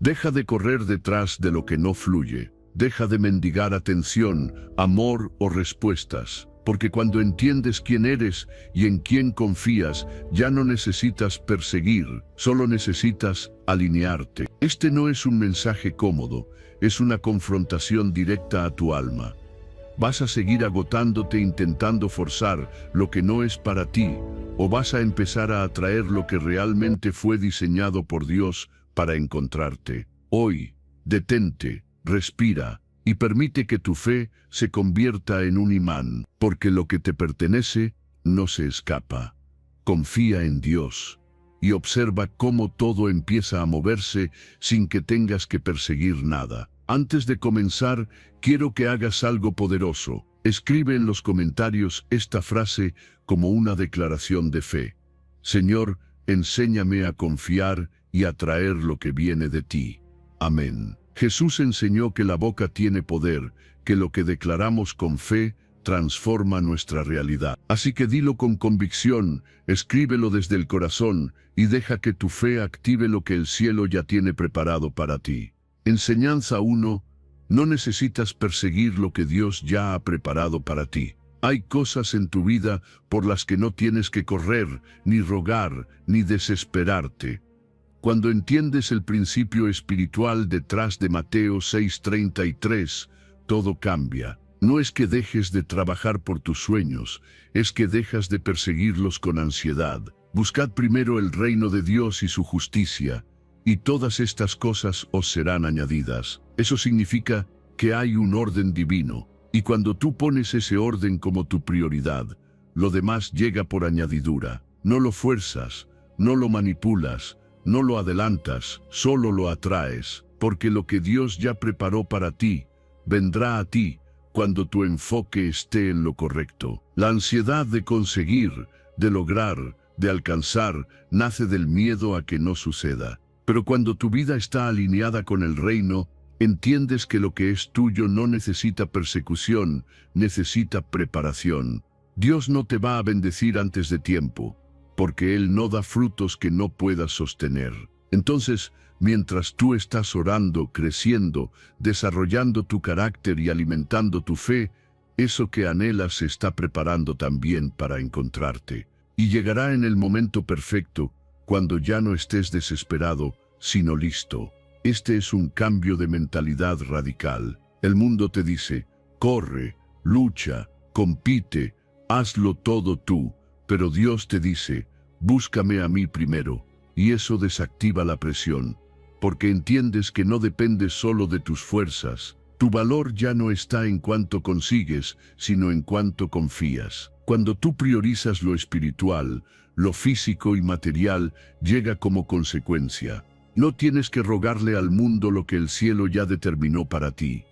Deja de correr detrás de lo que no fluye. Deja de mendigar atención, amor o respuestas. Porque cuando entiendes quién eres y en quién confías, ya no necesitas perseguir, solo necesitas alinearte. Este no es un mensaje cómodo, es una confrontación directa a tu alma. ¿Vas a seguir agotándote intentando forzar lo que no es para ti? ¿O vas a empezar a atraer lo que realmente fue diseñado por Dios para encontrarte? Hoy, detente, respira y permite que tu fe se convierta en un imán, porque lo que te pertenece no se escapa. Confía en Dios y observa cómo todo empieza a moverse sin que tengas que perseguir nada. Antes de comenzar, quiero que hagas algo poderoso. Escribe en los comentarios esta frase como una declaración de fe. Señor, enséñame a confiar y atraer lo que viene de ti. Amén. Jesús enseñó que la boca tiene poder, que lo que declaramos con fe transforma nuestra realidad. Así que dilo con convicción, escríbelo desde el corazón y deja que tu fe active lo que el cielo ya tiene preparado para ti. Enseñanza 1. No necesitas perseguir lo que Dios ya ha preparado para ti. Hay cosas en tu vida por las que no tienes que correr, ni rogar, ni desesperarte. Cuando entiendes el principio espiritual detrás de Mateo 6:33, todo cambia. No es que dejes de trabajar por tus sueños, es que dejas de perseguirlos con ansiedad. Buscad primero el reino de Dios y su justicia, y todas estas cosas os serán añadidas. Eso significa que hay un orden divino, y cuando tú pones ese orden como tu prioridad, lo demás llega por añadidura. No lo fuerzas, no lo manipulas, no lo adelantas, solo lo atraes, porque lo que Dios ya preparó para ti, vendrá a ti cuando tu enfoque esté en lo correcto. La ansiedad de conseguir, de lograr, de alcanzar, nace del miedo a que no suceda. Pero cuando tu vida está alineada con el reino, entiendes que lo que es tuyo no necesita persecución, necesita preparación. Dios no te va a bendecir antes de tiempo, porque Él no da frutos que no puedas sostener. Entonces, mientras tú estás orando, creciendo, desarrollando tu carácter y alimentando tu fe, eso que anhelas se está preparando también para encontrarte. Y llegará en el momento perfecto, cuando ya no estés desesperado, sino listo. Este es un cambio de mentalidad radical. El mundo te dice, corre, lucha, compite, hazlo todo tú. Pero Dios te dice, búscame a mí primero. Y eso desactiva la presión, porque entiendes que no dependes solo de tus fuerzas. Tu valor ya no está en cuánto consigues, sino en cuánto confías. Cuando tú priorizas lo espiritual, lo físico y material llega como consecuencia. No tienes que rogarle al mundo lo que el cielo ya determinó para ti.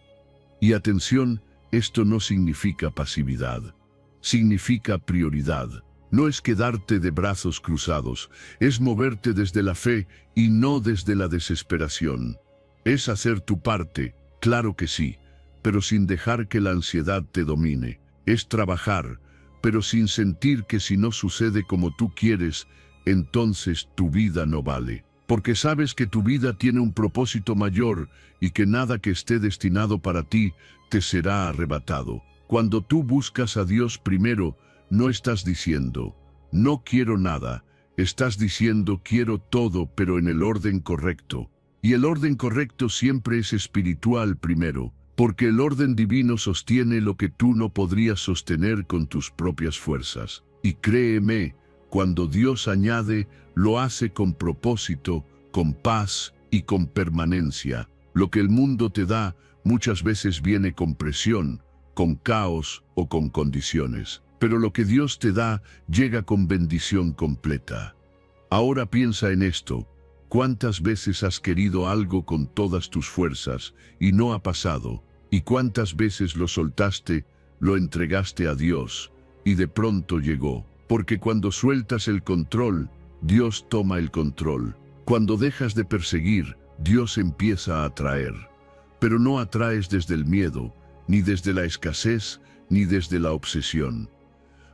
Y atención, esto no significa pasividad, significa prioridad. No es quedarte de brazos cruzados, es moverte desde la fe y no desde la desesperación. Es hacer tu parte, claro que sí, pero sin dejar que la ansiedad te domine. Es trabajar, pero sin sentir que si no sucede como tú quieres, entonces tu vida no vale. Porque sabes que tu vida tiene un propósito mayor y que nada que esté destinado para ti te será arrebatado. Cuando tú buscas a Dios primero, no estás diciendo, no quiero nada, estás diciendo quiero todo, pero en el orden correcto. Y el orden correcto siempre es espiritual primero, porque el orden divino sostiene lo que tú no podrías sostener con tus propias fuerzas. Y créeme, cuando Dios añade, lo hace con propósito, con paz y con permanencia. Lo que el mundo te da muchas veces viene con presión, con caos o con condiciones. Pero lo que Dios te da llega con bendición completa. Ahora piensa en esto. ¿Cuántas veces has querido algo con todas tus fuerzas y no ha pasado? ¿Y cuántas veces lo soltaste, lo entregaste a Dios y de pronto llegó? Porque cuando sueltas el control, Dios toma el control. Cuando dejas de perseguir, Dios empieza a atraer. Pero no atraes desde el miedo, ni desde la escasez, ni desde la obsesión.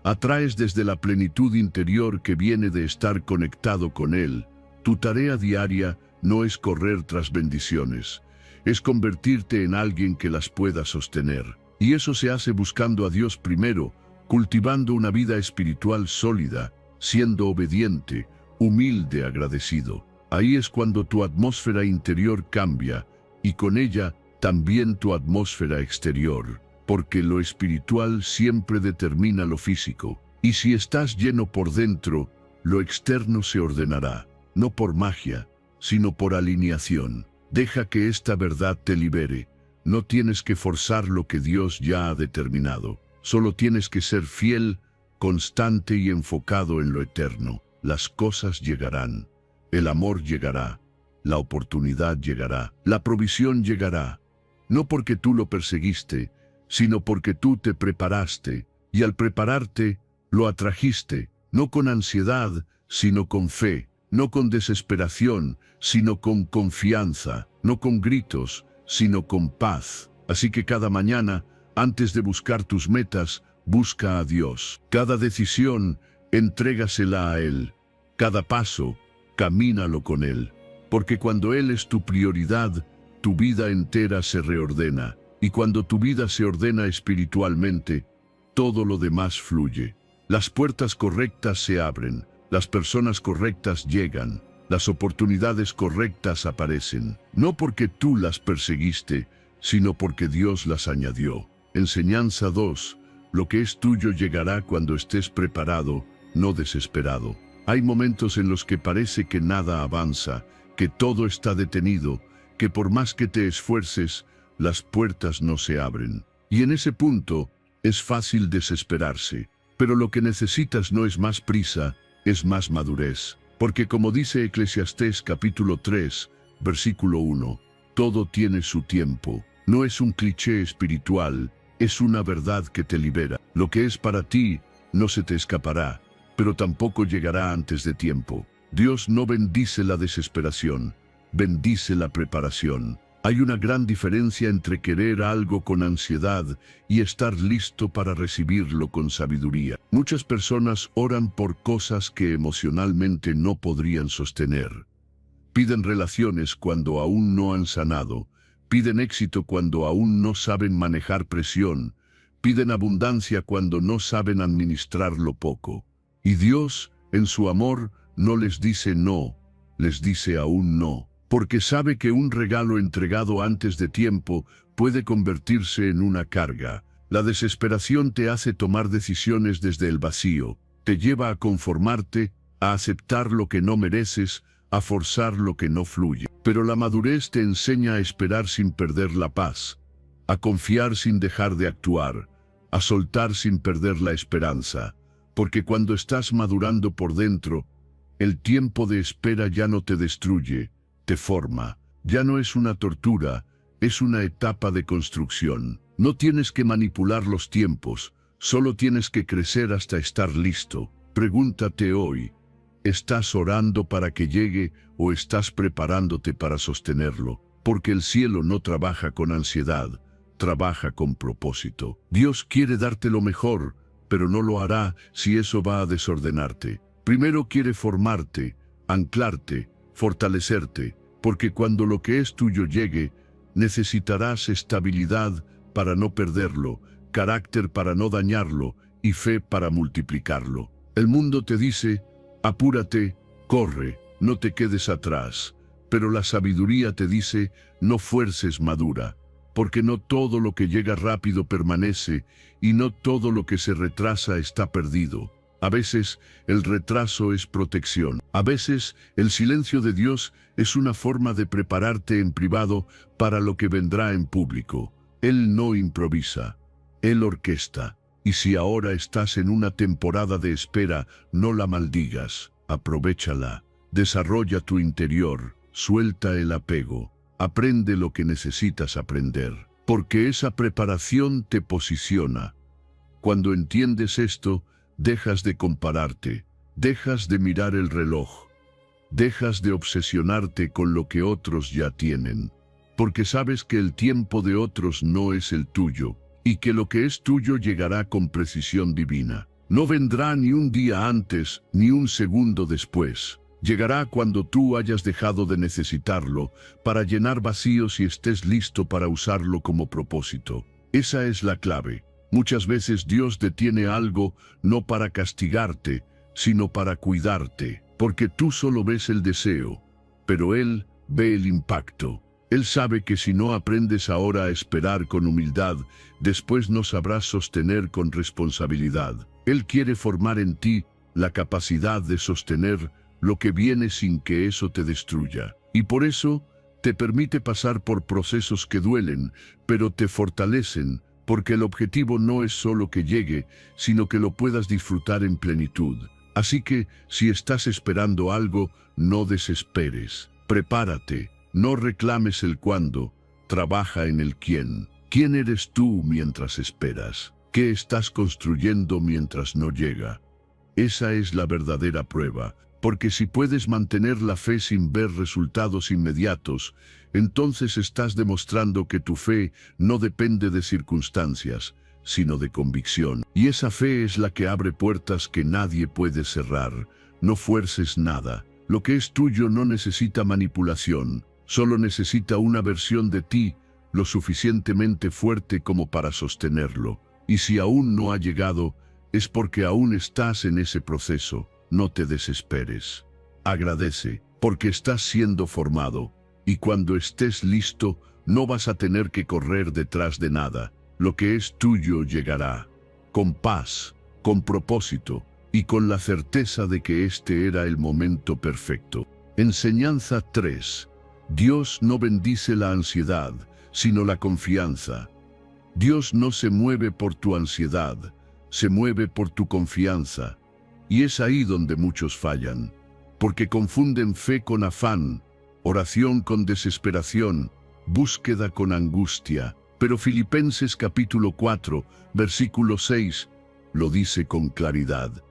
Atraes desde la plenitud interior que viene de estar conectado con Él. Tu tarea diaria no es correr tras bendiciones, es convertirte en alguien que las pueda sostener. Y eso se hace buscando a Dios primero, cultivando una vida espiritual sólida, siendo obediente, humilde, agradecido. Ahí es cuando tu atmósfera interior cambia, y con ella también tu atmósfera exterior, porque lo espiritual siempre determina lo físico. Y si estás lleno por dentro, lo externo se ordenará, no por magia, sino por alineación. Deja que esta verdad te libere. No tienes que forzar lo que Dios ya ha determinado. Solo tienes que ser fiel, constante y enfocado en lo eterno. Las cosas llegarán. El amor llegará. La oportunidad llegará. La provisión llegará. No porque tú lo perseguiste, sino porque tú te preparaste. Y al prepararte, lo atrajiste. No con ansiedad, sino con fe. No con desesperación, sino con confianza. No con gritos, sino con paz. Así que cada mañana, antes de buscar tus metas, busca a Dios. Cada decisión, entrégasela a Él. Cada paso, camínalo con Él. Porque cuando Él es tu prioridad, tu vida entera se reordena. Y cuando tu vida se ordena espiritualmente, todo lo demás fluye. Las puertas correctas se abren, las personas correctas llegan, las oportunidades correctas aparecen. No porque tú las perseguiste, sino porque Dios las añadió. Enseñanza 2. Lo que es tuyo llegará cuando estés preparado, no desesperado. Hay momentos en los que parece que nada avanza, que todo está detenido, que por más que te esfuerces, las puertas no se abren. Y en ese punto, es fácil desesperarse. Pero lo que necesitas no es más prisa, es más madurez. Porque como dice Eclesiastés capítulo 3, versículo 1, todo tiene su tiempo. No es un cliché espiritual, es una verdad que te libera. Lo que es para ti no se te escapará, pero tampoco llegará antes de tiempo. Dios no bendice la desesperación, bendice la preparación. Hay una gran diferencia entre querer algo con ansiedad y estar listo para recibirlo con sabiduría. Muchas personas oran por cosas que emocionalmente no podrían sostener. Piden relaciones cuando aún no han sanado. Piden éxito cuando aún no saben manejar presión. Piden abundancia cuando no saben administrar lo poco. Y Dios, en su amor, no les dice no, les dice aún no. Porque sabe que un regalo entregado antes de tiempo puede convertirse en una carga. La desesperación te hace tomar decisiones desde el vacío, te lleva a conformarte, a aceptar lo que no mereces, a forzar lo que no fluye. Pero la madurez te enseña a esperar sin perder la paz, a confiar sin dejar de actuar, a soltar sin perder la esperanza. Porque cuando estás madurando por dentro, el tiempo de espera ya no te destruye, te forma. Ya no es una tortura, es una etapa de construcción. No tienes que manipular los tiempos, solo tienes que crecer hasta estar listo. Pregúntate hoy, ¿estás orando para que llegue o estás preparándote para sostenerlo? Porque el cielo no trabaja con ansiedad, trabaja con propósito. Dios quiere darte lo mejor, pero no lo hará si eso va a desordenarte. Primero quiere formarte, anclarte, fortalecerte, porque cuando lo que es tuyo llegue, necesitarás estabilidad para no perderlo, carácter para no dañarlo y fe para multiplicarlo. El mundo te dice, apúrate, corre, no te quedes atrás, pero la sabiduría te dice, no fuerces, madura, porque no todo lo que llega rápido permanece y no todo lo que se retrasa está perdido. A veces el retraso es protección. A veces el silencio de Dios es una forma de prepararte en privado para lo que vendrá en público. Él no improvisa, Él orquesta. Y si ahora estás en una temporada de espera, no la maldigas, aprovéchala. Desarrolla tu interior, suelta el apego, aprende lo que necesitas aprender, porque esa preparación te posiciona. Cuando entiendes esto, dejas de compararte, dejas de mirar el reloj, dejas de obsesionarte con lo que otros ya tienen, porque sabes que el tiempo de otros no es el tuyo, y que lo que es tuyo llegará con precisión divina. No vendrá ni un día antes, ni un segundo después. Llegará cuando tú hayas dejado de necesitarlo para llenar vacíos y estés listo para usarlo como propósito. Esa es la clave. Muchas veces Dios detiene algo no para castigarte, sino para cuidarte, porque tú solo ves el deseo, pero Él ve el impacto. Él sabe que si no aprendes ahora a esperar con humildad, después no sabrás sostener con responsabilidad. Él quiere formar en ti la capacidad de sostener lo que viene sin que eso te destruya. Y por eso te permite pasar por procesos que duelen, pero te fortalecen, porque el objetivo no es solo que llegue, sino que lo puedas disfrutar en plenitud. Así que, si estás esperando algo, no desesperes. Prepárate, no reclames el cuándo, trabaja en el quién. ¿Quién eres tú mientras esperas? ¿Qué estás construyendo mientras no llega? Esa es la verdadera prueba, porque si puedes mantener la fe sin ver resultados inmediatos, entonces estás demostrando que tu fe no depende de circunstancias, sino de convicción. Y esa fe es la que abre puertas que nadie puede cerrar. No fuerces nada. Lo que es tuyo no necesita manipulación, solo necesita una versión de ti lo suficientemente fuerte como para sostenerlo. Y si aún no ha llegado, es porque aún estás en ese proceso. No te desesperes. Agradece, porque estás siendo formado, y cuando estés listo, no vas a tener que correr detrás de nada. Lo que es tuyo llegará, con paz, con propósito, y con la certeza de que este era el momento perfecto. Enseñanza 3. Dios no bendice la ansiedad, sino la confianza. Dios no se mueve por tu ansiedad, se mueve por tu confianza. Y es ahí donde muchos fallan, porque confunden fe con afán, oración con desesperación, búsqueda con angustia. Pero Filipenses capítulo 4, versículo 6, lo dice con claridad.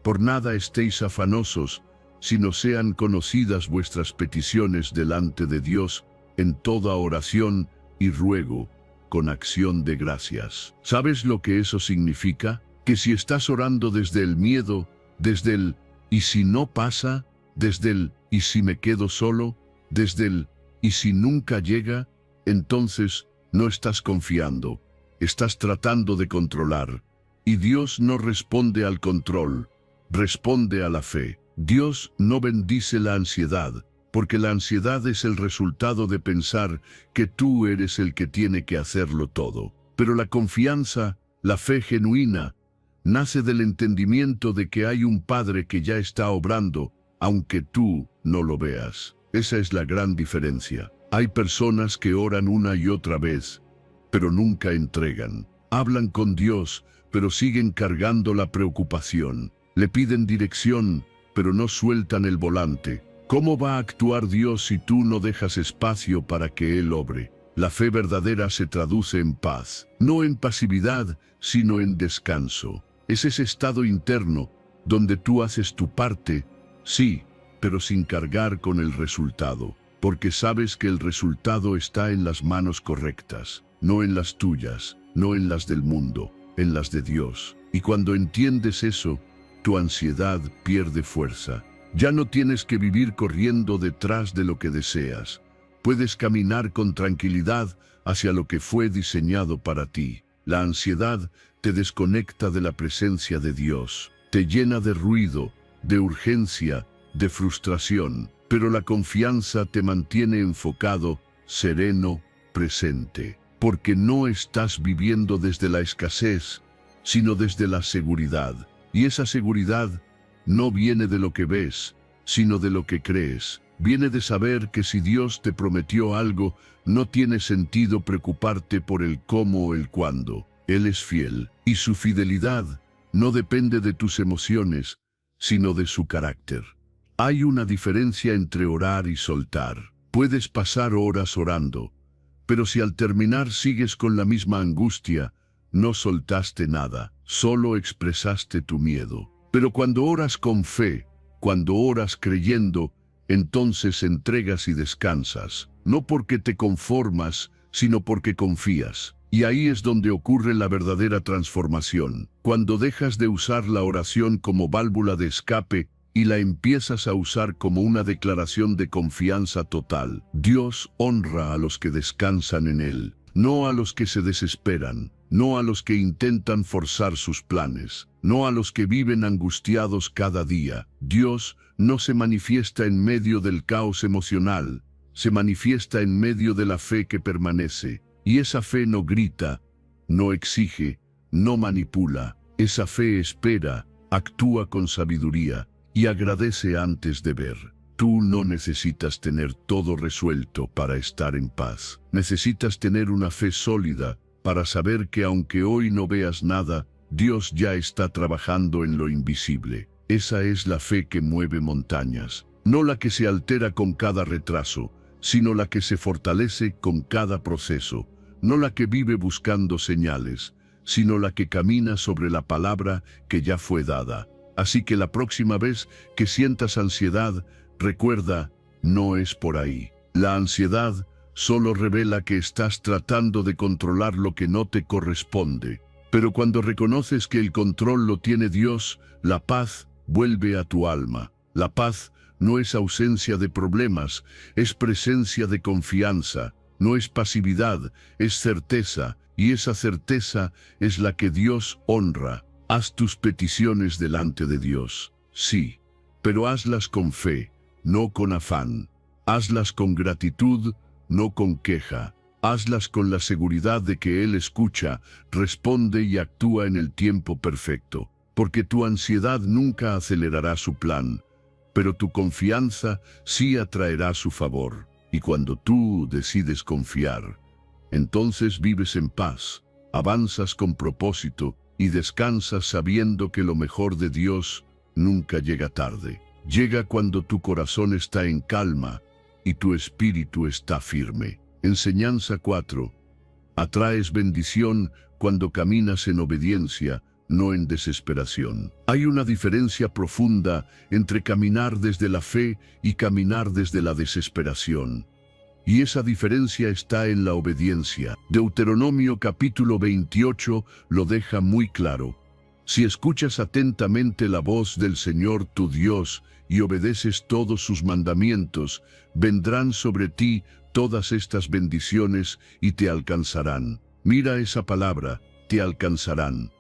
Por nada estéis afanosos, sino sean conocidas vuestras peticiones delante de Dios en toda oración y ruego, con acción de gracias. ¿Sabes lo que eso significa? Que si estás orando desde el miedo, desde el ¿y si no pasa?, desde el ¿y si me quedo solo?, desde el ¿y si nunca llega?, entonces no estás confiando, estás tratando de controlar. Y Dios no responde al control, responde a la fe. Dios no bendice la ansiedad, porque la ansiedad es el resultado de pensar que tú eres el que tiene que hacerlo todo. Pero la confianza, la fe genuina, nace del entendimiento de que hay un Padre que ya está obrando, aunque tú no lo veas. Esa es la gran diferencia. Hay personas que oran una y otra vez, pero nunca entregan. Hablan con Dios, pero siguen cargando la preocupación. Le piden dirección, pero no sueltan el volante. ¿Cómo va a actuar Dios si tú no dejas espacio para que Él obre? La fe verdadera se traduce en paz, no en pasividad, sino en descanso. Es ese estado interno donde tú haces tu parte, sí, pero sin cargar con el resultado, porque sabes que el resultado está en las manos correctas, no en las tuyas, no en las del mundo, en las de Dios. Y cuando entiendes eso, tu ansiedad pierde fuerza. Ya no tienes que vivir corriendo detrás de lo que deseas. Puedes caminar con tranquilidad hacia lo que fue diseñado para ti. La ansiedad te desconecta de la presencia de Dios, te llena de ruido, de urgencia, de frustración, pero la confianza te mantiene enfocado, sereno, presente, porque no estás viviendo desde la escasez, sino desde la seguridad. Y esa seguridad no viene de lo que ves, sino de lo que crees. Viene de saber que si Dios te prometió algo, no tiene sentido preocuparte por el cómo o el cuándo. Él es fiel, y su fidelidad no depende de tus emociones, sino de su carácter. Hay una diferencia entre orar y soltar. Puedes pasar horas orando, pero si al terminar sigues con la misma angustia, no soltaste nada, solo expresaste tu miedo. Pero cuando oras con fe, cuando oras creyendo, entonces entregas y descansas, no porque te conformas, sino porque confías. Y ahí es donde ocurre la verdadera transformación, cuando dejas de usar la oración como válvula de escape y la empiezas a usar como una declaración de confianza total. Dios honra a los que descansan en Él, no a los que se desesperan, no a los que intentan forzar sus planes, no a los que viven angustiados cada día. Dios no se manifiesta en medio del caos emocional, se manifiesta en medio de la fe que permanece. Y esa fe no grita, no exige, no manipula. Esa fe espera, actúa con sabiduría y agradece antes de ver. Tú no necesitas tener todo resuelto para estar en paz. Necesitas tener una fe sólida para saber que aunque hoy no veas nada, Dios ya está trabajando en lo invisible. Esa es la fe que mueve montañas, no la que se altera con cada retraso, sino la que se fortalece con cada proceso, no la que vive buscando señales, sino la que camina sobre la palabra que ya fue dada. Así que la próxima vez que sientas ansiedad, recuerda, no es por ahí. La ansiedad solo revela que estás tratando de controlar lo que no te corresponde. Pero cuando reconoces que el control lo tiene Dios, la paz vuelve a tu alma. La paz no es ausencia de problemas, es presencia de confianza. No es pasividad, es certeza, y esa certeza es la que Dios honra. Haz tus peticiones delante de Dios, sí, pero hazlas con fe, no con afán. Hazlas con gratitud, no con queja. Hazlas con la seguridad de que Él escucha, responde y actúa en el tiempo perfecto. Porque tu ansiedad nunca acelerará su plan, pero tu confianza sí atraerá su favor. Y cuando tú decides confiar, entonces vives en paz, avanzas con propósito y descansas sabiendo que lo mejor de Dios nunca llega tarde. Llega cuando tu corazón está en calma y tu espíritu está firme. Enseñanza 4. Atraes bendición cuando caminas en obediencia, no en desesperación. Hay una diferencia profunda entre caminar desde la fe y caminar desde la desesperación. Y esa diferencia está en la obediencia. Deuteronomio capítulo 28 lo deja muy claro. Si escuchas atentamente la voz del Señor tu Dios y obedeces todos sus mandamientos, vendrán sobre ti todas estas bendiciones y te alcanzarán. Mira esa palabra, te alcanzarán.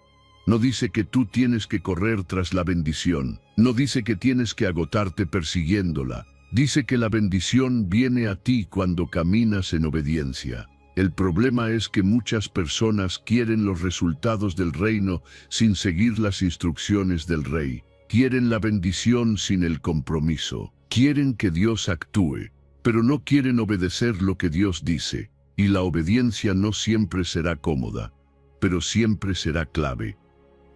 No dice que tú tienes que correr tras la bendición. No dice que tienes que agotarte persiguiéndola. Dice que la bendición viene a ti cuando caminas en obediencia. El problema es que muchas personas quieren los resultados del reino sin seguir las instrucciones del rey. Quieren la bendición sin el compromiso. Quieren que Dios actúe, pero no quieren obedecer lo que Dios dice. Y la obediencia no siempre será cómoda, pero siempre será clave.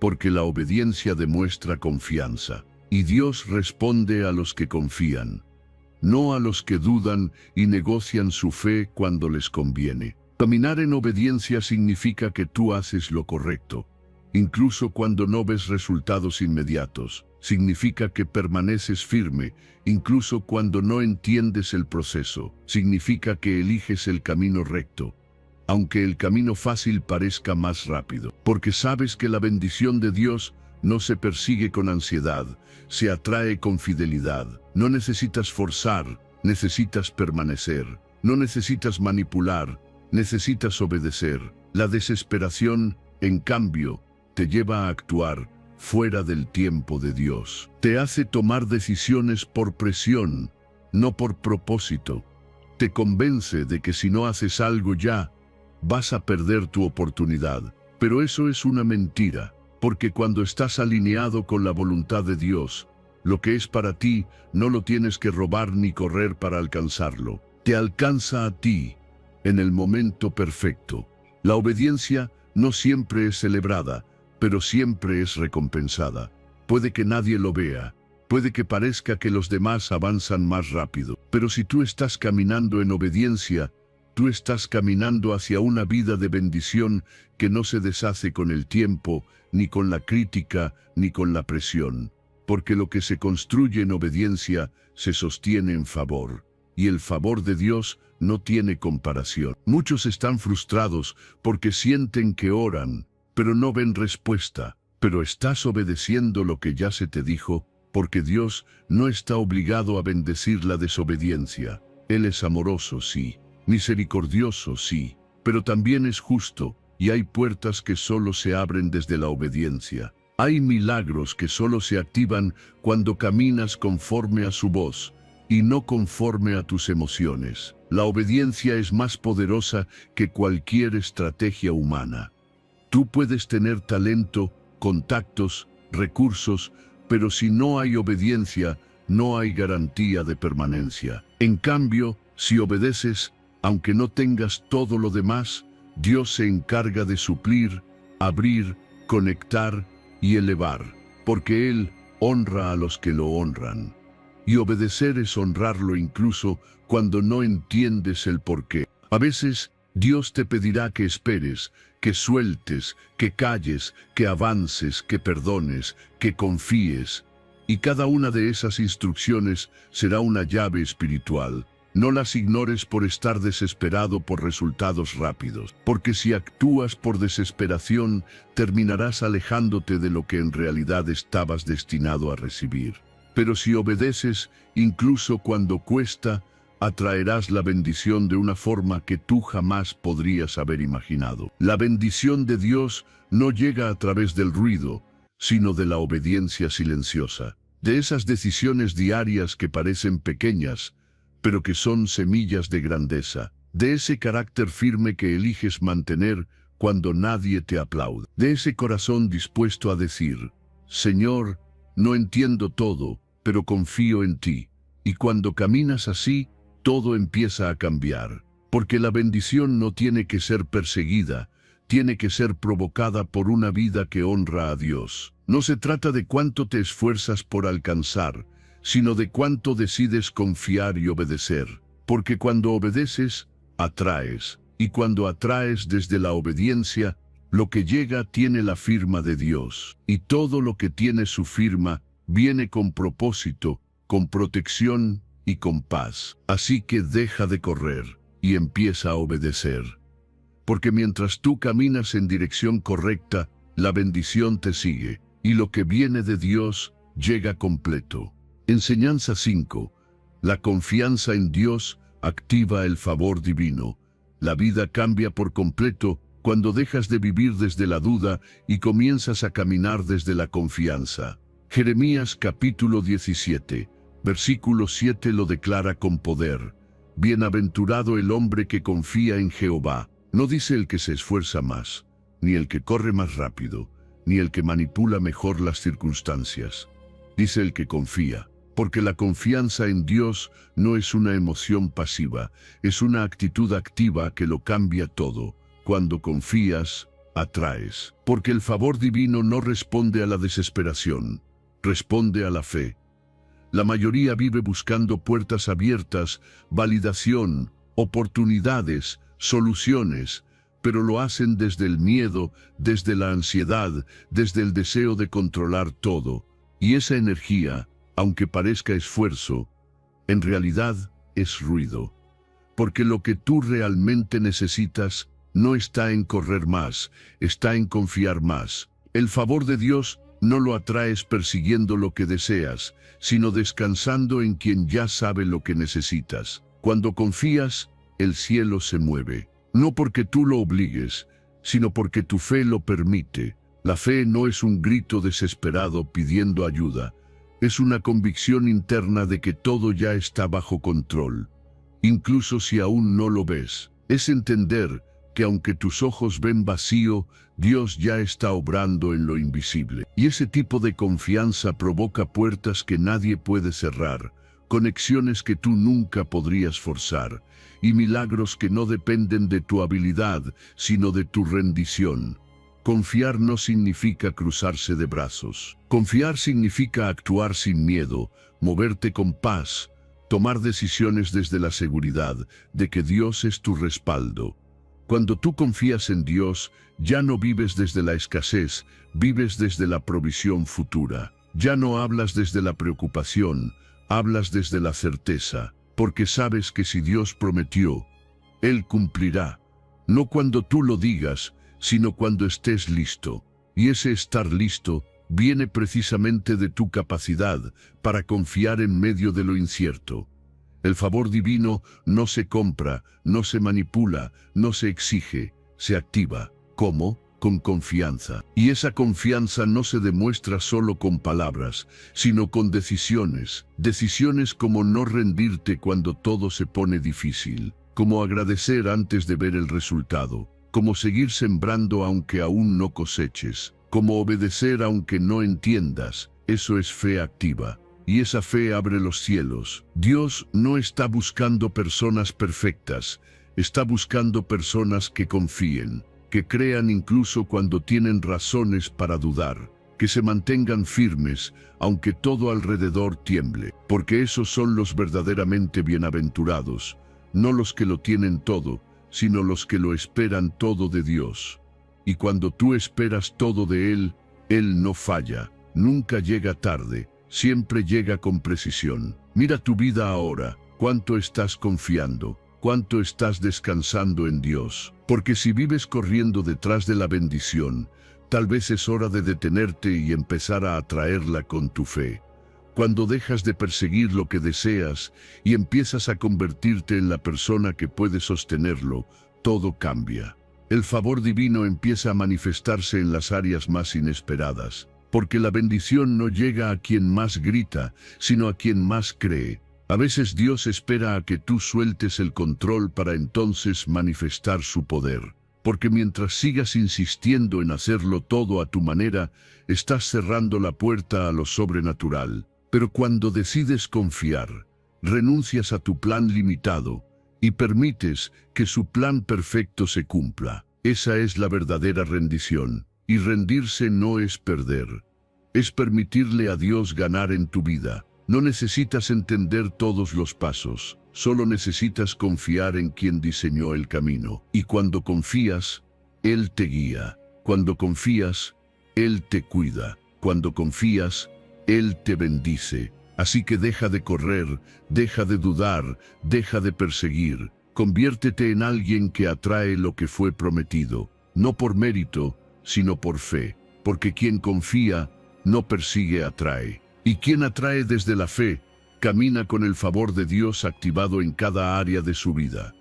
Porque la obediencia demuestra confianza. Y Dios responde a los que confían, no a los que dudan y negocian su fe cuando les conviene. Caminar en obediencia significa que tú haces lo correcto, incluso cuando no ves resultados inmediatos. Significa que permaneces firme, incluso cuando no entiendes el proceso. Significa que eliges el camino recto, aunque el camino fácil parezca más rápido. Porque sabes que la bendición de Dios no se persigue con ansiedad, se atrae con fidelidad. No necesitas forzar, necesitas permanecer. No necesitas manipular, necesitas obedecer. La desesperación, en cambio, te lleva a actuar fuera del tiempo de Dios. Te hace tomar decisiones por presión, no por propósito. Te convence de que si no haces algo ya, vas a perder tu oportunidad. Pero eso es una mentira. Porque cuando estás alineado con la voluntad de Dios, lo que es para ti no lo tienes que robar ni correr para alcanzarlo. Te alcanza a ti en el momento perfecto. La obediencia no siempre es celebrada, pero siempre es recompensada. Puede que nadie lo vea, puede que parezca que los demás avanzan más rápido, pero si tú estás caminando en obediencia, tú estás caminando hacia una vida de bendición que no se deshace con el tiempo, ni con la crítica, ni con la presión. Porque lo que se construye en obediencia se sostiene en favor. Y el favor de Dios no tiene comparación. Muchos están frustrados porque sienten que oran, pero no ven respuesta. Pero ¿estás obedeciendo lo que ya se te dijo? porque Dios no está obligado a bendecir la desobediencia. Él es amoroso, sí, misericordioso, sí, pero también es justo, y hay puertas que solo se abren desde la obediencia. Hay milagros que solo se activan cuando caminas conforme a su voz, y no conforme a tus emociones. La obediencia es más poderosa que cualquier estrategia humana. Tú puedes tener talento, contactos, recursos, pero si no hay obediencia, no hay garantía de permanencia. En cambio, si obedeces, aunque no tengas todo lo demás, Dios se encarga de suplir, abrir, conectar y elevar, porque Él honra a los que lo honran. Y obedecer es honrarlo incluso cuando no entiendes el porqué. A veces, Dios te pedirá que esperes, que sueltes, que calles, que avances, que perdones, que confíes. Y cada una de esas instrucciones será una llave espiritual. No las ignores por estar desesperado por resultados rápidos, porque si actúas por desesperación, terminarás alejándote de lo que en realidad estabas destinado a recibir. Pero si obedeces, incluso cuando cuesta, atraerás la bendición de una forma que tú jamás podrías haber imaginado. La bendición de Dios no llega a través del ruido, sino de la obediencia silenciosa, de esas decisiones diarias que parecen pequeñas, pero que son semillas de grandeza, de ese carácter firme que eliges mantener cuando nadie te aplaude, de ese corazón dispuesto a decir, Señor, no entiendo todo, pero confío en ti. Y cuando caminas así, todo empieza a cambiar, porque la bendición no tiene que ser perseguida, tiene que ser provocada por una vida que honra a Dios. No se trata de cuánto te esfuerzas por alcanzar, sino de cuánto decides confiar y obedecer. Porque cuando obedeces, atraes, y cuando atraes desde la obediencia, lo que llega tiene la firma de Dios, y todo lo que tiene su firma viene con propósito, con protección y con paz. Así que deja de correr y empieza a obedecer. Porque mientras tú caminas en dirección correcta, la bendición te sigue, y lo que viene de Dios llega completo. Enseñanza 5. La confianza en Dios activa el favor divino. La vida cambia por completo cuando dejas de vivir desde la duda y comienzas a caminar desde la confianza. Jeremías capítulo 17, versículo 7 lo declara con poder. Bienaventurado el hombre que confía en Jehová. No dice el que se esfuerza más, ni el que corre más rápido, ni el que manipula mejor las circunstancias. Dice el que confía, porque la confianza en Dios no es una emoción pasiva, es una actitud activa que lo cambia todo. Cuando confías, atraes. Porque el favor divino no responde a la desesperación, responde a la fe. La mayoría vive buscando puertas abiertas, validación, oportunidades, soluciones, pero lo hacen desde el miedo, desde la ansiedad, desde el deseo de controlar todo. Y esa energía, aunque parezca esfuerzo, en realidad es ruido. Porque lo que tú realmente necesitas no está en correr más, está en confiar más. El favor de Dios no lo atraes persiguiendo lo que deseas, sino descansando en quien ya sabe lo que necesitas. Cuando confías, el cielo se mueve. No porque tú lo obligues, sino porque tu fe lo permite. La fe no es un grito desesperado pidiendo ayuda. Es una convicción interna de que todo ya está bajo control, incluso si aún no lo ves. Es entender que aunque tus ojos ven vacío, Dios ya está obrando en lo invisible. Y ese tipo de confianza provoca puertas que nadie puede cerrar, conexiones que tú nunca podrías forzar, y milagros que no dependen de tu habilidad, sino de tu rendición. Confiar no significa cruzarse de brazos. Confiar significa actuar sin miedo, moverte con paz, tomar decisiones desde la seguridad de que Dios es tu respaldo. Cuando tú confías en Dios, ya no vives desde la escasez, vives desde la provisión futura. Ya no hablas desde la preocupación, hablas desde la certeza, porque sabes que si Dios prometió, Él cumplirá. No cuando tú lo digas, sino cuando estés listo. Y ese estar listo viene precisamente de tu capacidad para confiar en medio de lo incierto. El favor divino no se compra, no se manipula, no se exige, se activa. ¿Cómo? Con confianza. Y esa confianza no se demuestra solo con palabras, sino con decisiones. Decisiones como no rendirte cuando todo se pone difícil, como agradecer antes de ver el resultado, como seguir sembrando aunque aún no coseches, como obedecer aunque no entiendas. Eso es fe activa. Y esa fe abre los cielos. Dios no está buscando personas perfectas, está buscando personas que confíen, que crean incluso cuando tienen razones para dudar, que se mantengan firmes aunque todo alrededor tiemble, porque esos son los verdaderamente bienaventurados, no los que lo tienen todo, sino los que lo esperan todo de Dios. Y cuando tú esperas todo de Él, Él no falla, nunca llega tarde, siempre llega con precisión. Mira tu vida ahora, cuánto estás confiando, cuánto estás descansando en Dios. Porque si vives corriendo detrás de la bendición, tal vez es hora de detenerte y empezar a atraerla con tu fe. Cuando dejas de perseguir lo que deseas y empiezas a convertirte en la persona que puede sostenerlo, todo cambia. El favor divino empieza a manifestarse en las áreas más inesperadas. Porque la bendición no llega a quien más grita, sino a quien más cree. A veces Dios espera a que tú sueltes el control para entonces manifestar su poder. Porque mientras sigas insistiendo en hacerlo todo a tu manera, estás cerrando la puerta a lo sobrenatural. Pero cuando decides confiar, renuncias a tu plan limitado y permites que su plan perfecto se cumpla. Esa es la verdadera rendición. Y rendirse no es perder, es permitirle a Dios ganar en tu vida. No necesitas entender todos los pasos, solo necesitas confiar en quien diseñó el camino. Y cuando confías, Él te guía. Cuando confías, Él te cuida. Cuando confías, Él te bendice. Así que deja de correr, deja de dudar, deja de perseguir. Conviértete en alguien que atrae lo que fue prometido, no por mérito, sino por fe, porque quien confía, no persigue, atrae. Y quien atrae desde la fe, camina con el favor de Dios activado en cada área de su vida.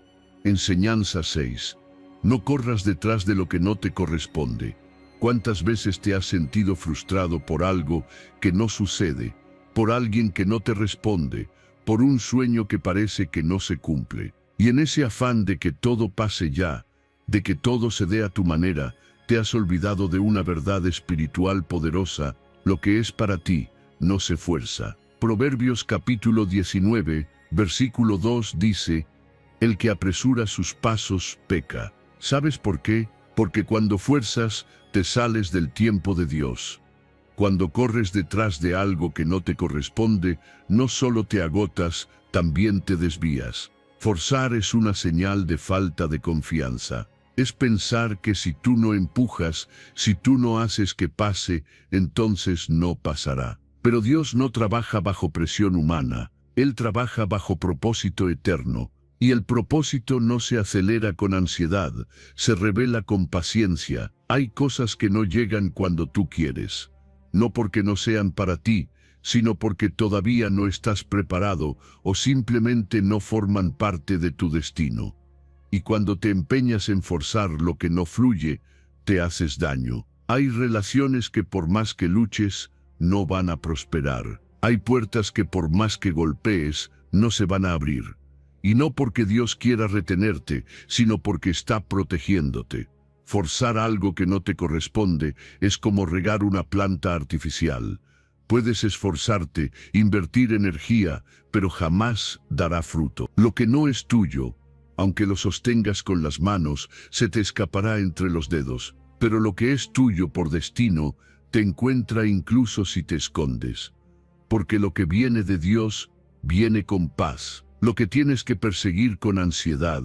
Enseñanza 6. No corras detrás de lo que no te corresponde. ¿Cuántas veces te has sentido frustrado por algo que no sucede, por alguien que no te responde, por un sueño que parece que no se cumple? Y en ese afán de que todo pase ya, de que todo se dé a tu manera, te has olvidado de una verdad espiritual poderosa: lo que es para ti, no se fuerza. Proverbios capítulo 19, versículo 2 dice: el que apresura sus pasos peca. ¿Sabes por qué? Porque cuando fuerzas, te sales del tiempo de Dios. Cuando corres detrás de algo que no te corresponde, no solo te agotas, también te desvías. Forzar es una señal de falta de confianza. Es pensar que si tú no empujas, si tú no haces que pase, entonces no pasará. Pero Dios no trabaja bajo presión humana, Él trabaja bajo propósito eterno. Y el propósito no se acelera con ansiedad, se revela con paciencia. Hay cosas que no llegan cuando tú quieres, no porque no sean para ti, sino porque todavía no estás preparado o simplemente no forman parte de tu destino. Y cuando te empeñas en forzar lo que no fluye, te haces daño. Hay relaciones que por más que luches, no van a prosperar. Hay puertas que por más que golpees, no se van a abrir. Y no porque Dios quiera retenerte, sino porque está protegiéndote. Forzar algo que no te corresponde es como regar una planta artificial. Puedes esforzarte, invertir energía, pero jamás dará fruto. Lo que no es tuyo, aunque lo sostengas con las manos, se te escapará entre los dedos. Pero lo que es tuyo por destino, te encuentra incluso si te escondes. Porque lo que viene de Dios, viene con paz. Lo que tienes que perseguir con ansiedad,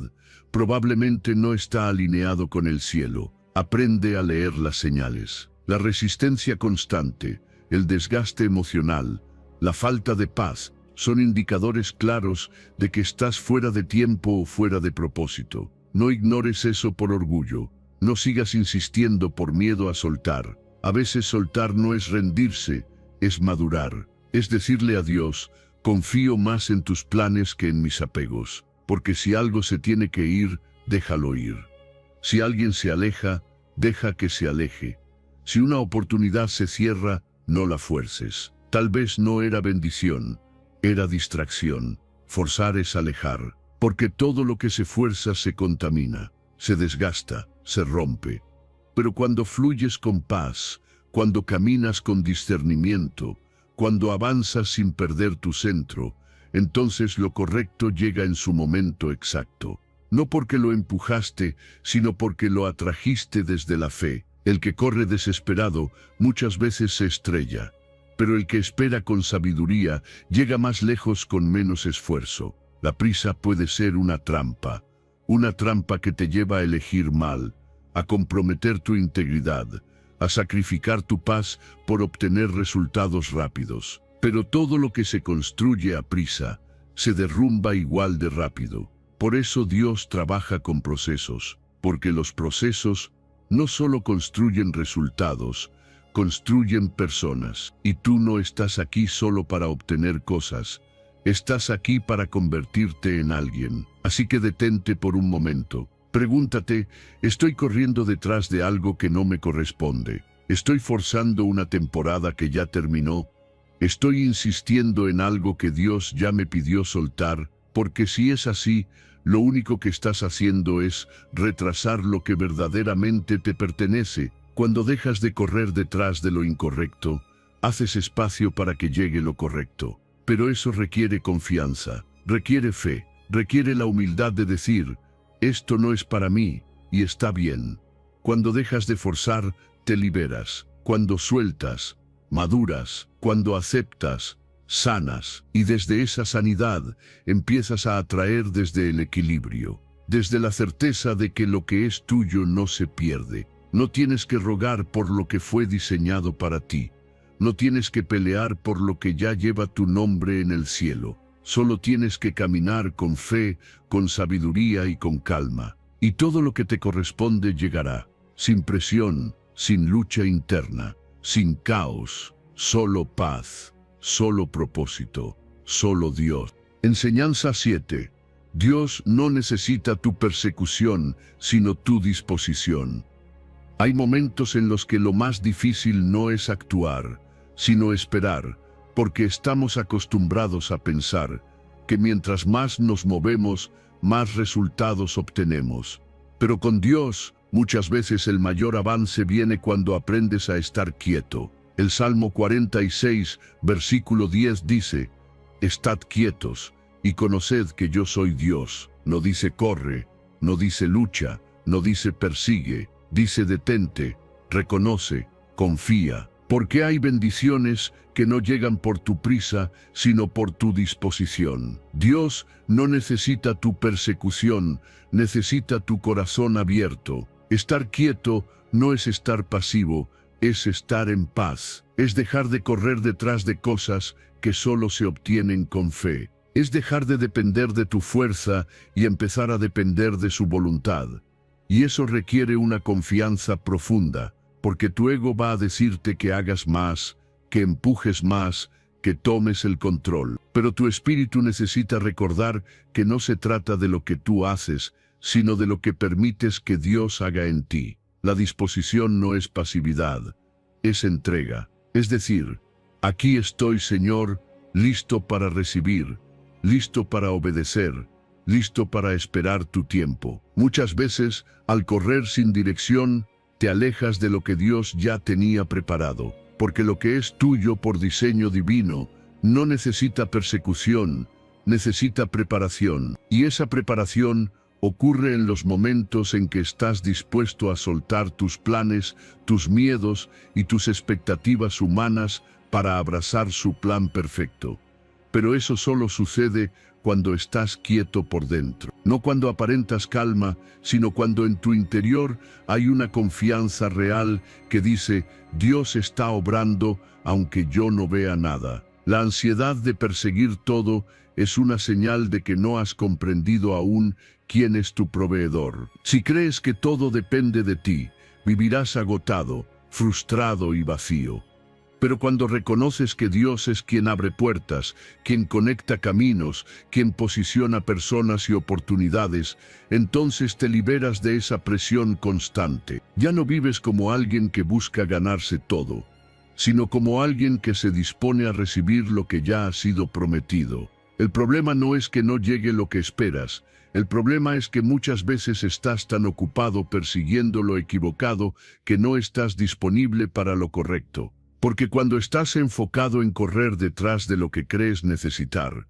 probablemente no está alineado con el cielo. Aprende a leer las señales. La resistencia constante, el desgaste emocional, la falta de paz, son indicadores claros de que estás fuera de tiempo o fuera de propósito. No ignores eso por orgullo. No sigas insistiendo por miedo a soltar. A veces soltar no es rendirse, es madurar. Es decirle a Dios, confío más en tus planes que en mis apegos, porque si algo se tiene que ir, déjalo ir. Si alguien se aleja, deja que se aleje. Si una oportunidad se cierra, no la fuerces. Tal vez no era bendición, era distracción. Forzar es alejar, porque todo lo que se fuerza se contamina, se desgasta, se rompe. Pero cuando fluyes con paz, cuando caminas con discernimiento, cuando avanzas sin perder tu centro, entonces lo correcto llega en su momento exacto. No porque lo empujaste, sino porque lo atrajiste desde la fe. El que corre desesperado muchas veces se estrella, pero el que espera con sabiduría llega más lejos con menos esfuerzo. La prisa puede ser una trampa que te lleva a elegir mal, a comprometer tu integridad, a sacrificar tu paz por obtener resultados rápidos. Pero todo lo que se construye a prisa se derrumba igual de rápido. Por eso Dios trabaja con procesos, porque los procesos no solo construyen resultados, construyen personas. Y tú no estás aquí solo para obtener cosas, estás aquí para convertirte en alguien. Así que detente por un momento. Pregúntate, ¿estoy corriendo detrás de algo que no me corresponde? ¿Estoy forzando una temporada que ya terminó? ¿Estoy insistiendo en algo que Dios ya me pidió soltar? Porque si es así, lo único que estás haciendo es retrasar lo que verdaderamente te pertenece. Cuando dejas de correr detrás de lo incorrecto, haces espacio para que llegue lo correcto. Pero eso requiere confianza, requiere fe, requiere la humildad de decir, esto no es para mí, y está bien. Cuando dejas de forzar, te liberas. Cuando sueltas, maduras. Cuando aceptas, sanas. Y desde esa sanidad empiezas a atraer desde el equilibrio, desde la certeza de que lo que es tuyo no se pierde. No tienes que rogar por lo que fue diseñado para ti. No tienes que pelear por lo que ya lleva tu nombre en el cielo. Solo tienes que caminar con fe, con sabiduría y con calma. Y todo lo que te corresponde llegará, sin presión, sin lucha interna, sin caos, solo paz, solo propósito, solo Dios. Enseñanza 7. Dios no necesita tu persecución, sino tu disposición. Hay momentos en los que lo más difícil no es actuar, sino esperar, porque estamos acostumbrados a pensar que mientras más nos movemos, más resultados obtenemos. Pero con Dios, muchas veces el mayor avance viene cuando aprendes a estar quieto. El Salmo 46, versículo 10 dice, «Estad quietos y conoced que yo soy Dios». No dice corre, no dice lucha, no dice persigue, dice detente, reconoce, confía. Porque hay bendiciones que no llegan por tu prisa, sino por tu disposición. Dios no necesita tu persecución, necesita tu corazón abierto. Estar quieto no es estar pasivo, es estar en paz. Es dejar de correr detrás de cosas que solo se obtienen con fe. Es dejar de depender de tu fuerza y empezar a depender de su voluntad. Y eso requiere una confianza profunda, porque tu ego va a decirte que hagas más, que empujes más, que tomes el control. Pero tu espíritu necesita recordar que no se trata de lo que tú haces, sino de lo que permites que Dios haga en ti. La disposición no es pasividad, es entrega. Es decir, aquí estoy, Señor, listo para recibir, listo para obedecer, listo para esperar tu tiempo. Muchas veces, al correr sin dirección, te alejas de lo que Dios ya tenía preparado, porque lo que es tuyo por diseño divino no necesita persecución, necesita preparación. Y esa preparación ocurre en los momentos en que estás dispuesto a soltar tus planes, tus miedos y tus expectativas humanas para abrazar su plan perfecto. Pero eso solo sucede cuando estás quieto por dentro. No cuando aparentas calma, sino cuando en tu interior hay una confianza real que dice, Dios está obrando aunque yo no vea nada. La ansiedad de perseguir todo es una señal de que no has comprendido aún quién es tu proveedor. Si crees que todo depende de ti, vivirás agotado, frustrado y vacío. Pero cuando reconoces que Dios es quien abre puertas, quien conecta caminos, quien posiciona personas y oportunidades, entonces te liberas de esa presión constante. Ya no vives como alguien que busca ganarse todo, sino como alguien que se dispone a recibir lo que ya ha sido prometido. El problema no es que no llegue lo que esperas, el problema es que muchas veces estás tan ocupado persiguiendo lo equivocado que no estás disponible para lo correcto. Porque cuando estás enfocado en correr detrás de lo que crees necesitar,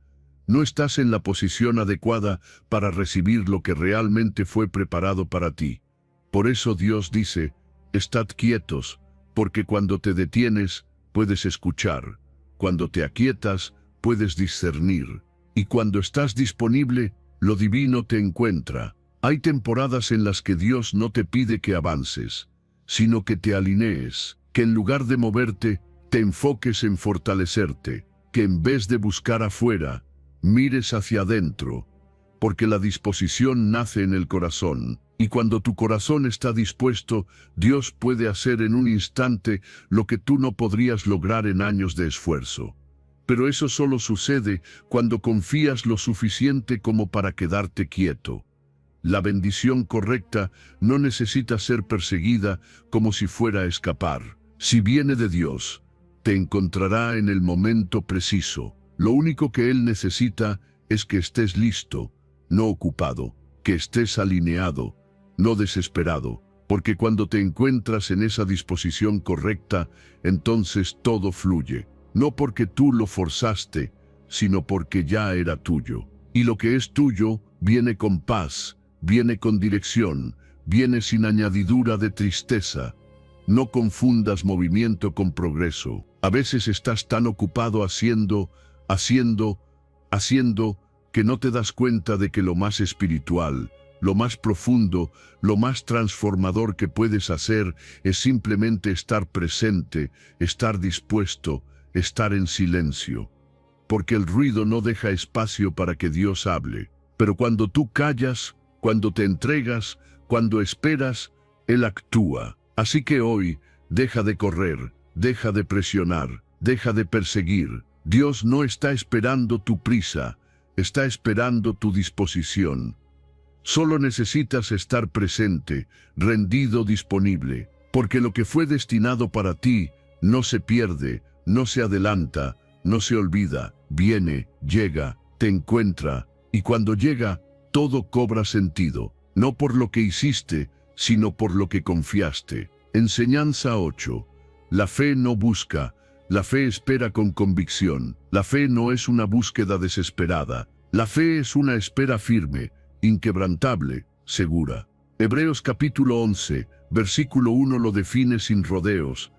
no estás en la posición adecuada para recibir lo que realmente fue preparado para ti. Por eso Dios dice, estad quietos, porque cuando te detienes, puedes escuchar. Cuando te aquietas, puedes discernir. Y cuando estás disponible, lo divino te encuentra. Hay temporadas en las que Dios no te pide que avances, sino que te alinees. Que en lugar de moverte, te enfoques en fortalecerte, que en vez de buscar afuera, mires hacia adentro, porque la disposición nace en el corazón, y cuando tu corazón está dispuesto, Dios puede hacer en un instante lo que tú no podrías lograr en años de esfuerzo. Pero eso solo sucede cuando confías lo suficiente como para quedarte quieto. La bendición correcta no necesita ser perseguida como si fuera a escapar. Si viene de Dios, te encontrará en el momento preciso. Lo único que Él necesita es que estés listo, no ocupado, que estés alineado, no desesperado, porque cuando te encuentras en esa disposición correcta, entonces todo fluye, no porque tú lo forzaste, sino porque ya era tuyo. Y lo que es tuyo viene con paz, viene con dirección, viene sin añadidura de tristeza. No confundas movimiento con progreso. A veces estás tan ocupado haciendo, que no te das cuenta de que lo más espiritual, lo más profundo, lo más transformador que puedes hacer es simplemente estar presente, estar dispuesto, estar en silencio. Porque el ruido no deja espacio para que Dios hable. Pero cuando tú callas, cuando te entregas, cuando esperas, Él actúa. Así que hoy, deja de correr, deja de presionar, deja de perseguir. Dios no está esperando tu prisa, está esperando tu disposición. Solo necesitas estar presente, rendido, disponible, porque lo que fue destinado para ti no se pierde, no se adelanta, no se olvida, viene, llega, te encuentra, y cuando llega, todo cobra sentido, no por lo que hiciste, sino por lo que confiaste. Enseñanza 8. La fe no busca, la fe espera con convicción. La fe no es una búsqueda desesperada. La fe es una espera firme, inquebrantable, segura. Hebreos capítulo 11, versículo 1 lo define sin rodeos.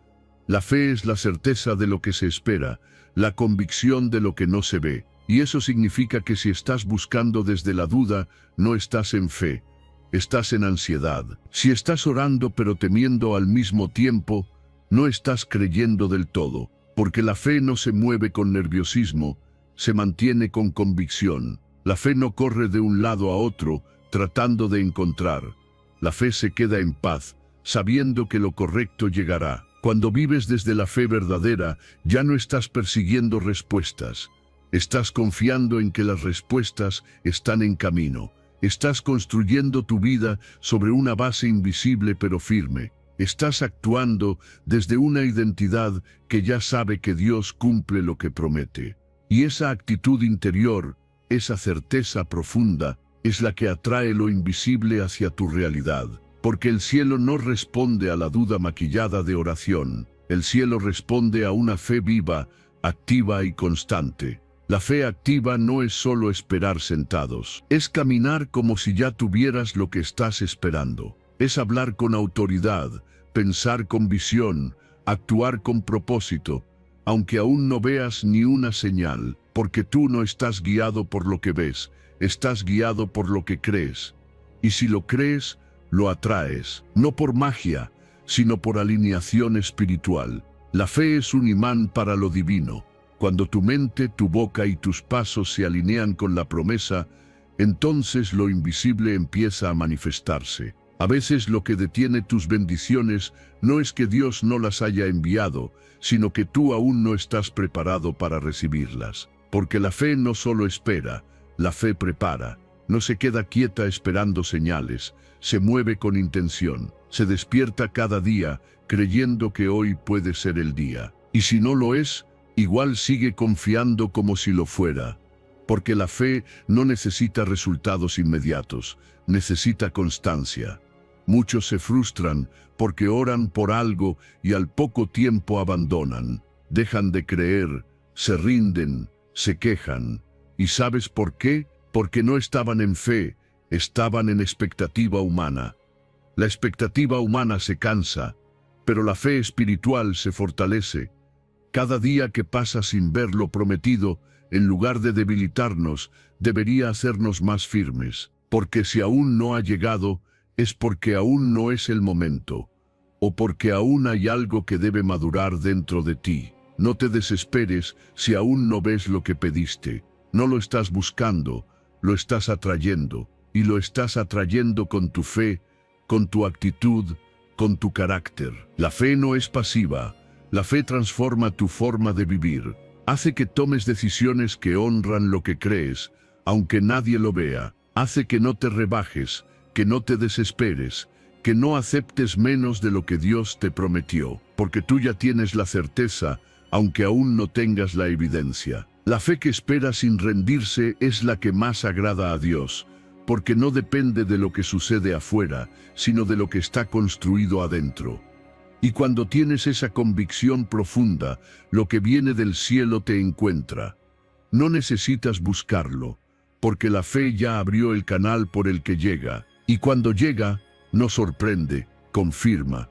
La fe es la certeza de lo que se espera, la convicción de lo que no se ve. Y eso significa que si estás buscando desde la duda, no estás en fe. Estás en ansiedad. Si estás orando pero temiendo al mismo tiempo, no estás creyendo del todo, porque la fe no se mueve con nerviosismo, se mantiene con convicción. La fe no corre de un lado a otro, tratando de encontrar. La fe se queda en paz, sabiendo que lo correcto llegará. Cuando vives desde la fe verdadera, ya no estás persiguiendo respuestas. Estás confiando en que las respuestas están en camino. Estás construyendo tu vida sobre una base invisible pero firme. Estás actuando desde una identidad que ya sabe que Dios cumple lo que promete. Y esa actitud interior, esa certeza profunda, es la que atrae lo invisible hacia tu realidad. Porque el cielo no responde a la duda maquillada de oración. El cielo responde a una fe viva, activa y constante. La fe activa no es solo esperar sentados, es caminar como si ya tuvieras lo que estás esperando. Es hablar con autoridad, pensar con visión, actuar con propósito, aunque aún no veas ni una señal, porque tú no estás guiado por lo que ves, estás guiado por lo que crees. Y si lo crees, lo atraes, no por magia, sino por alineación espiritual. La fe es un imán para lo divino. Cuando tu mente, tu boca y tus pasos se alinean con la promesa, entonces lo invisible empieza a manifestarse. A veces lo que detiene tus bendiciones no es que Dios no las haya enviado, sino que tú aún no estás preparado para recibirlas. Porque la fe no solo espera, la fe prepara. No se queda quieta esperando señales, se mueve con intención, se despierta cada día creyendo que hoy puede ser el día. Y si no lo es, igual sigue confiando como si lo fuera. Porque la fe no necesita resultados inmediatos, necesita constancia. Muchos se frustran porque oran por algo y al poco tiempo abandonan, dejan de creer, se rinden, se quejan. ¿Y sabes por qué? Porque no estaban en fe, estaban en expectativa humana. La expectativa humana se cansa, pero la fe espiritual se fortalece. Cada día que pasa sin ver lo prometido, en lugar de debilitarnos, debería hacernos más firmes. Porque si aún no ha llegado, es porque aún no es el momento, o porque aún hay algo que debe madurar dentro de ti. No te desesperes si aún no ves lo que pediste. No lo estás buscando, lo estás atrayendo, y lo estás atrayendo con tu fe, con tu actitud, con tu carácter. La fe no es pasiva, la fe transforma tu forma de vivir. Hace que tomes decisiones que honran lo que crees, aunque nadie lo vea. Hace que no te rebajes, que no te desesperes, que no aceptes menos de lo que Dios te prometió, porque tú ya tienes la certeza, aunque aún no tengas la evidencia. La fe que espera sin rendirse es la que más agrada a Dios, porque no depende de lo que sucede afuera, sino de lo que está construido adentro. Y cuando tienes esa convicción profunda, lo que viene del cielo te encuentra. No necesitas buscarlo, porque la fe ya abrió el canal por el que llega. Y cuando llega, no sorprende, confirma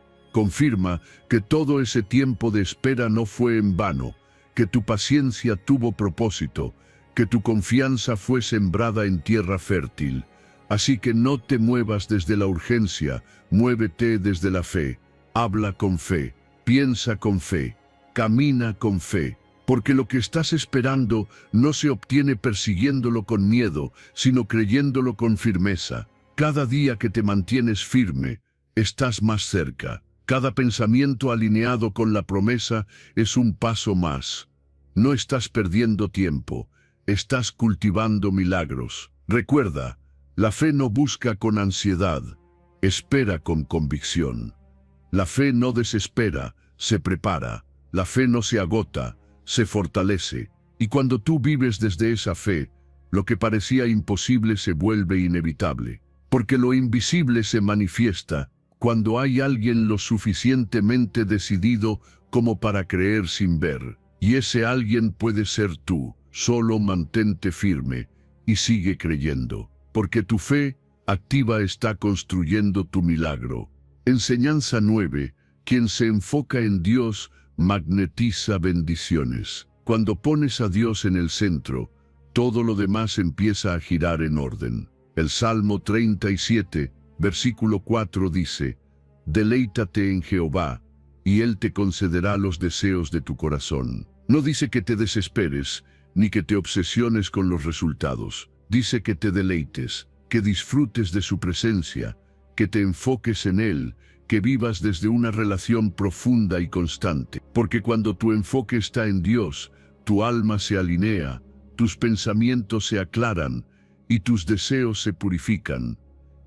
que todo ese tiempo de espera no fue en vano, que tu paciencia tuvo propósito, que tu confianza fue sembrada en tierra fértil. Así que no te muevas desde la urgencia, muévete desde la fe. Habla con fe, piensa con fe, camina con fe, porque lo que estás esperando no se obtiene persiguiéndolo con miedo, sino creyéndolo con firmeza. Cada día que te mantienes firme, estás más cerca. Cada pensamiento alineado con la promesa es un paso más. No estás perdiendo tiempo, estás cultivando milagros. Recuerda, la fe no busca con ansiedad, espera con convicción. La fe no desespera, se prepara. La fe no se agota, se fortalece. Y cuando tú vives desde esa fe, lo que parecía imposible se vuelve inevitable. Porque lo invisible se manifiesta cuando hay alguien lo suficientemente decidido como para creer sin ver. Y ese alguien puede ser tú. Solo mantente firme y sigue creyendo. Porque tu fe activa está construyendo tu milagro. Enseñanza 9. Quien se enfoca en Dios magnetiza bendiciones. Cuando pones a Dios en el centro, todo lo demás empieza a girar en orden. El Salmo 37, versículo 4 dice: Deleítate en Jehová, y Él te concederá los deseos de tu corazón. No dice que te desesperes, ni que te obsesiones con los resultados. Dice que te deleites, que disfrutes de su presencia, que te enfoques en Él, que vivas desde una relación profunda y constante. Porque cuando tu enfoque está en Dios, tu alma se alinea, tus pensamientos se aclaran y tus deseos se purifican.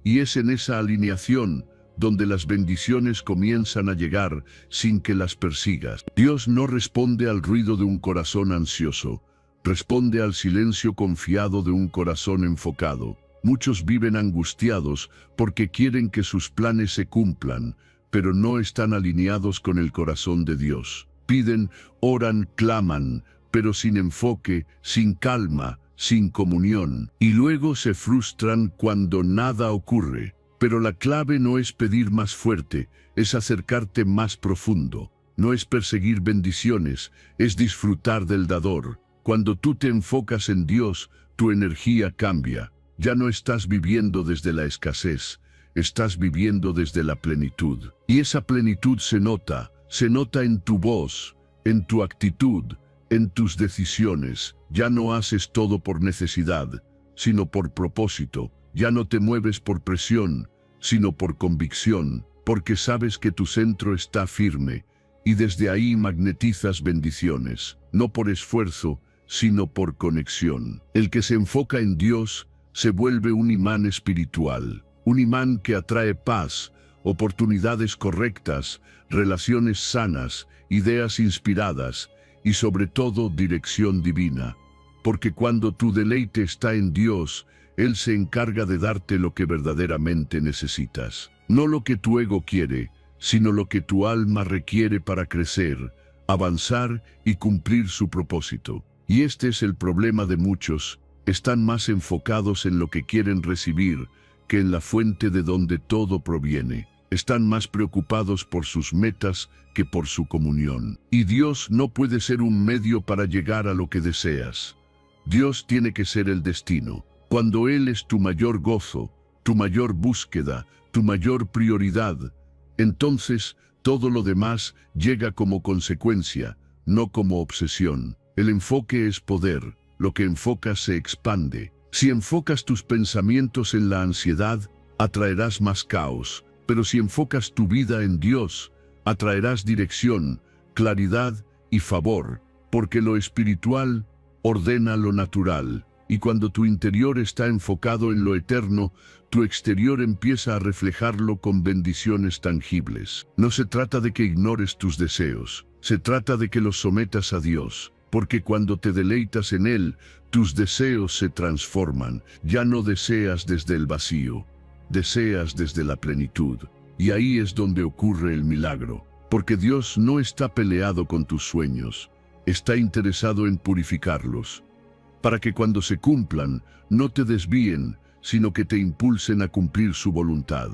Y es en esa alineación donde las bendiciones comienzan a llegar sin que las persigas. Dios no responde al ruido de un corazón ansioso, responde al silencio confiado de un corazón enfocado. Muchos viven angustiados porque quieren que sus planes se cumplan, pero no están alineados con el corazón de Dios. Piden, oran, claman, pero sin enfoque, sin calma, sin comunión, y luego se frustran cuando nada ocurre. Pero la clave no es pedir más fuerte, es acercarte más profundo. No es perseguir bendiciones, es disfrutar del dador. Cuando tú te enfocas en Dios, tu energía cambia. Ya no estás viviendo desde la escasez, estás viviendo desde la plenitud. Y esa plenitud se nota en tu voz, en tu actitud, en tus decisiones. Ya no haces todo por necesidad, sino por propósito. Ya no te mueves por presión, sino por convicción, porque sabes que tu centro está firme, y desde ahí magnetizas bendiciones, no por esfuerzo, sino por conexión. El que se enfoca en Dios se vuelve un imán espiritual, un imán que atrae paz, oportunidades correctas, relaciones sanas, ideas inspiradas y sobre todo dirección divina. Porque cuando tu deleite está en Dios, Él se encarga de darte lo que verdaderamente necesitas. No lo que tu ego quiere, sino lo que tu alma requiere para crecer, avanzar y cumplir su propósito. Y este es el problema de muchos: están más enfocados en lo que quieren recibir que en la fuente de donde todo proviene. Están más preocupados por sus metas que por su comunión. Y Dios no puede ser un medio para llegar a lo que deseas. Dios tiene que ser el destino. Cuando Él es tu mayor gozo, tu mayor búsqueda, tu mayor prioridad, entonces todo lo demás llega como consecuencia, no como obsesión. El enfoque es poder. Lo que enfocas se expande. Si enfocas tus pensamientos en la ansiedad, atraerás más caos. Pero si enfocas tu vida en Dios, atraerás dirección, claridad y favor, porque lo espiritual ordena lo natural. Y cuando tu interior está enfocado en lo eterno, tu exterior empieza a reflejarlo con bendiciones tangibles. No se trata de que ignores tus deseos, se trata de que los sometas a Dios. Porque cuando te deleitas en Él, tus deseos se transforman. Ya no deseas desde el vacío, deseas desde la plenitud. Y ahí es donde ocurre el milagro. Porque Dios no está peleado con tus sueños, está interesado en purificarlos, para que cuando se cumplan, no te desvíen, sino que te impulsen a cumplir su voluntad.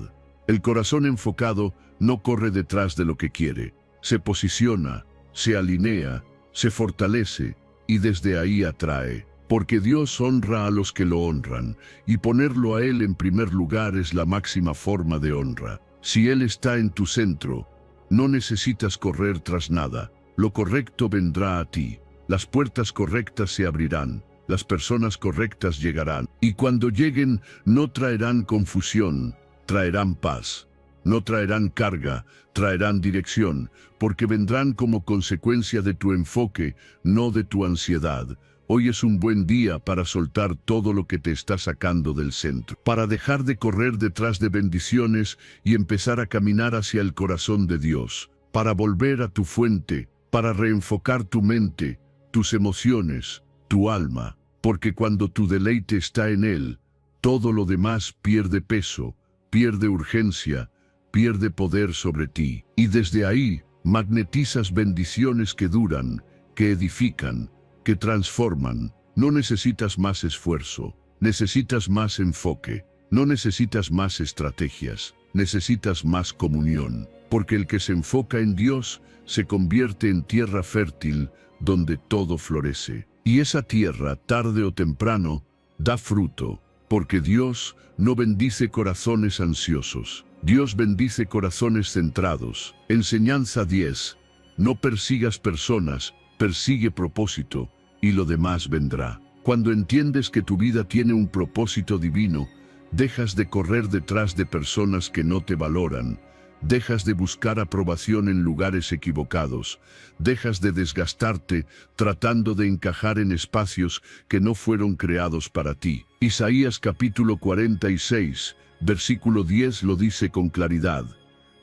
El corazón enfocado no corre detrás de lo que quiere, se posiciona, se alinea, se fortalece y desde ahí atrae. Porque Dios honra a los que lo honran, y ponerlo a Él en primer lugar es la máxima forma de honra. Si Él está en tu centro, no necesitas correr tras nada. Lo correcto vendrá a ti. Las puertas correctas se abrirán. Las personas correctas llegarán. Y cuando lleguen, no traerán confusión, traerán paz. No traerán carga, traerán dirección, porque vendrán como consecuencia de tu enfoque, no de tu ansiedad. Hoy es un buen día para soltar todo lo que te está sacando del centro, para dejar de correr detrás de bendiciones y empezar a caminar hacia el corazón de Dios, para volver a tu fuente, para reenfocar tu mente, tus emociones, tu alma, porque cuando tu deleite está en Él, todo lo demás pierde peso, pierde urgencia, pierde poder sobre ti. Y desde ahí magnetizas bendiciones que duran, que edifican, que transforman. No necesitas más esfuerzo, necesitas más enfoque, no necesitas más estrategias, necesitas más comunión, porque el que se enfoca en Dios se convierte en tierra fértil donde todo florece. Y esa tierra, tarde o temprano, da fruto, porque Dios no bendice corazones ansiosos, Dios bendice corazones centrados. Enseñanza 10. No persigas personas, persigue propósito, y lo demás vendrá. Cuando entiendes que tu vida tiene un propósito divino, dejas de correr detrás de personas que no te valoran, dejas de buscar aprobación en lugares equivocados, dejas de desgastarte tratando de encajar en espacios que no fueron creados para ti. Isaías capítulo 46, versículo 10 lo dice con claridad: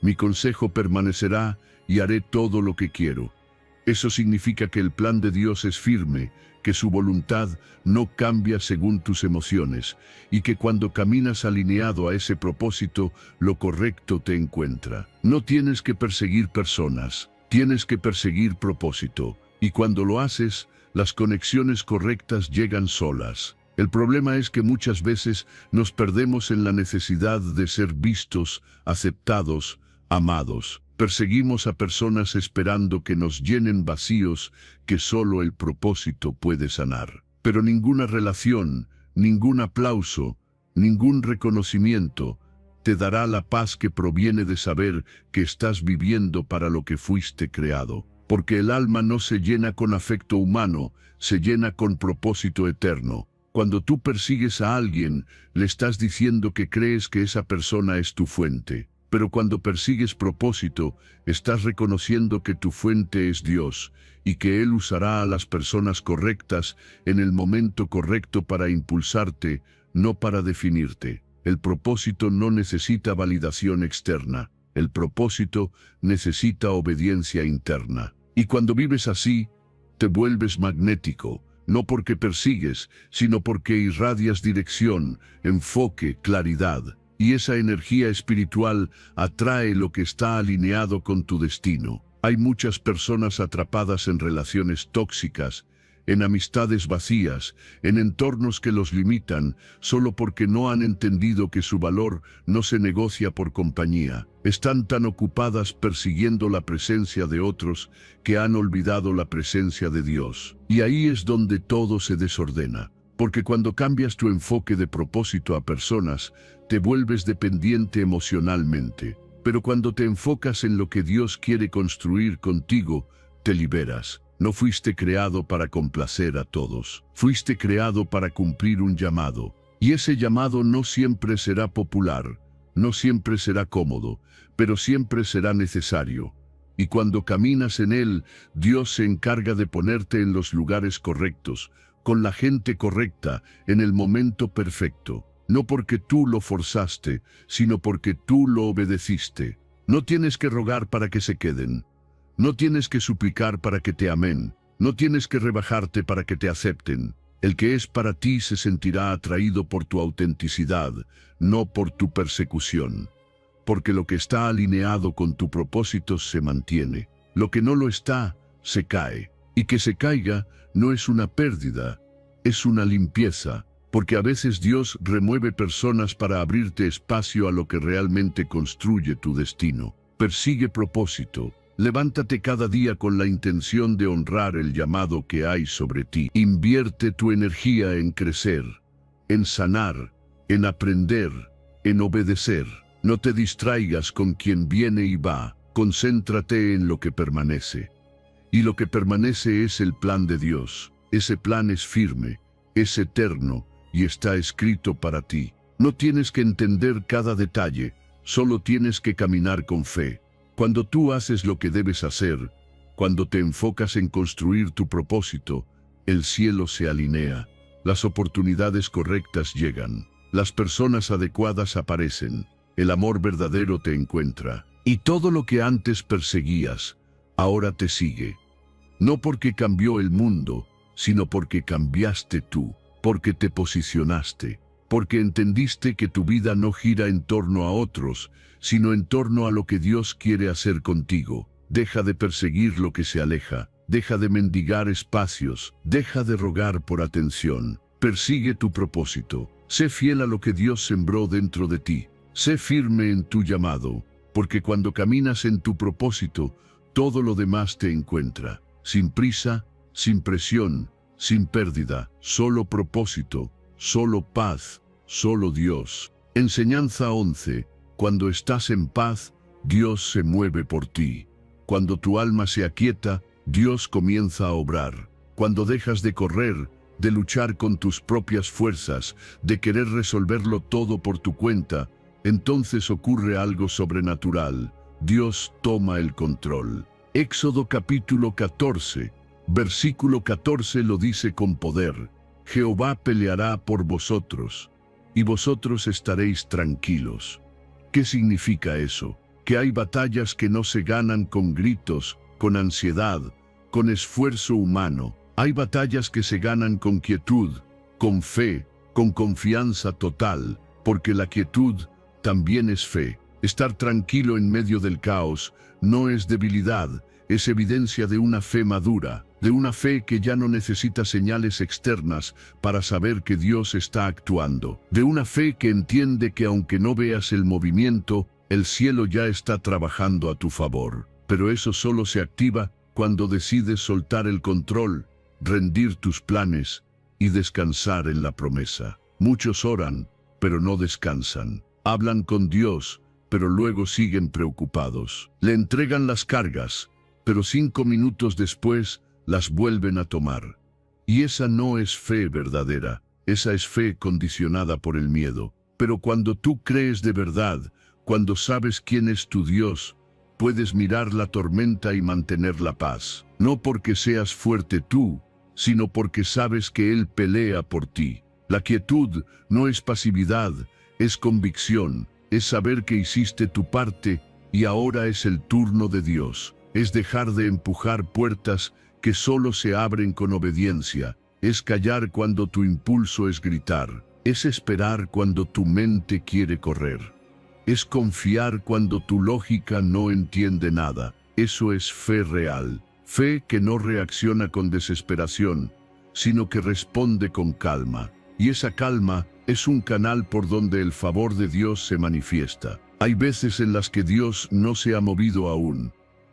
mi consejo permanecerá y haré todo lo que quiero. Eso significa que el plan de Dios es firme, que su voluntad no cambia según tus emociones, y que cuando caminas alineado a ese propósito, lo correcto te encuentra. No tienes que perseguir personas, tienes que perseguir propósito, y cuando lo haces, las conexiones correctas llegan solas. El problema es que muchas veces nos perdemos en la necesidad de ser vistos, aceptados, amados. Perseguimos a personas esperando que nos llenen vacíos que solo el propósito puede sanar. Pero ninguna relación, ningún aplauso, ningún reconocimiento te dará la paz que proviene de saber que estás viviendo para lo que fuiste creado. Porque el alma no se llena con afecto humano, se llena con propósito eterno. Cuando tú persigues a alguien, le estás diciendo que crees que esa persona es tu fuente. Pero cuando persigues propósito, estás reconociendo que tu fuente es Dios y que Él usará a las personas correctas en el momento correcto para impulsarte, no para definirte. El propósito no necesita validación externa. El propósito necesita obediencia interna. Y cuando vives así, te vuelves magnético, no porque persigues, sino porque irradias dirección, enfoque, claridad. Y esa energía espiritual atrae lo que está alineado con tu destino. Hay muchas personas atrapadas en relaciones tóxicas, en amistades vacías, en entornos que los limitan, solo porque no han entendido que su valor no se negocia por compañía. Están tan ocupadas persiguiendo la presencia de otros que han olvidado la presencia de Dios. Y ahí es donde todo se desordena. Porque cuando cambias tu enfoque de propósito a personas, te vuelves dependiente emocionalmente. Pero cuando te enfocas en lo que Dios quiere construir contigo, te liberas. No fuiste creado para complacer a todos. Fuiste creado para cumplir un llamado. Y ese llamado no siempre será popular, no siempre será cómodo, pero siempre será necesario. Y cuando caminas en él, Dios se encarga de ponerte en los lugares correctos, con la gente correcta, en el momento perfecto. No porque tú lo forzaste, sino porque tú lo obedeciste. No tienes que rogar para que se queden. No tienes que suplicar para que te amen. No tienes que rebajarte para que te acepten. El que es para ti se sentirá atraído por tu autenticidad, no por tu persecución. Porque lo que está alineado con tu propósito se mantiene. Lo que no lo está, se cae. Y que se caiga no es una pérdida, es una limpieza. Porque a veces Dios remueve personas para abrirte espacio a lo que realmente construye tu destino. Persigue propósito. Levántate cada día con la intención de honrar el llamado que hay sobre ti. Invierte tu energía en crecer, en sanar, en aprender, en obedecer. No te distraigas con quien viene y va. Concéntrate en lo que permanece. Y lo que permanece es el plan de Dios. Ese plan es firme, es eterno y está escrito para ti. No tienes que entender cada detalle, solo tienes que caminar con fe. Cuando tú haces lo que debes hacer, cuando te enfocas en construir tu propósito, el cielo se alinea, las oportunidades correctas llegan, las personas adecuadas aparecen, el amor verdadero te encuentra, y todo lo que antes perseguías, ahora te sigue. No porque cambió el mundo, sino porque cambiaste tú, porque te posicionaste, porque entendiste que tu vida no gira en torno a otros, sino en torno a lo que Dios quiere hacer contigo. Deja de perseguir lo que se aleja, deja de mendigar espacios, deja de rogar por atención. Persigue tu propósito, sé fiel a lo que Dios sembró dentro de ti, sé firme en tu llamado, porque cuando caminas en tu propósito, todo lo demás te encuentra, sin prisa, sin presión, sin pérdida, solo propósito, solo paz, solo Dios. Enseñanza 11. Cuando estás en paz, Dios se mueve por ti. Cuando tu alma se aquieta, Dios comienza a obrar. Cuando dejas de correr, de luchar con tus propias fuerzas, de querer resolverlo todo por tu cuenta, entonces ocurre algo sobrenatural. Dios toma el control. Éxodo capítulo 14, versículo 14 lo dice con poder. Jehová peleará por vosotros, y vosotros estaréis tranquilos. ¿Qué significa eso? Que hay batallas que no se ganan con gritos, con ansiedad, con esfuerzo humano. Hay batallas que se ganan con quietud, con fe, con confianza total, porque la quietud también es fe. Estar tranquilo en medio del caos no es debilidad, es evidencia de una fe madura, de una fe que ya no necesita señales externas para saber que Dios está actuando, de una fe que entiende que aunque no veas el movimiento, el cielo ya está trabajando a tu favor. Pero eso solo se activa cuando decides soltar el control, rendir tus planes y descansar en la promesa. Muchos oran, pero no descansan. Hablan con Dios, pero luego siguen preocupados. Le entregan las cargas, pero 5 minutos después las vuelven a tomar. Y esa no es fe verdadera, esa es fe condicionada por el miedo. Pero cuando tú crees de verdad, cuando sabes quién es tu Dios, puedes mirar la tormenta y mantener la paz. No porque seas fuerte tú, sino porque sabes que Él pelea por ti. La quietud no es pasividad, es convicción, es saber que hiciste tu parte y ahora es el turno de Dios. Es dejar de empujar puertas que solo se abren con obediencia. Es callar cuando tu impulso es gritar. Es esperar cuando tu mente quiere correr. Es confiar cuando tu lógica no entiende nada. Eso es fe real. Fe que no reacciona con desesperación, sino que responde con calma. Y esa calma es un canal por donde el favor de Dios se manifiesta. Hay veces en las que Dios no se ha movido aún,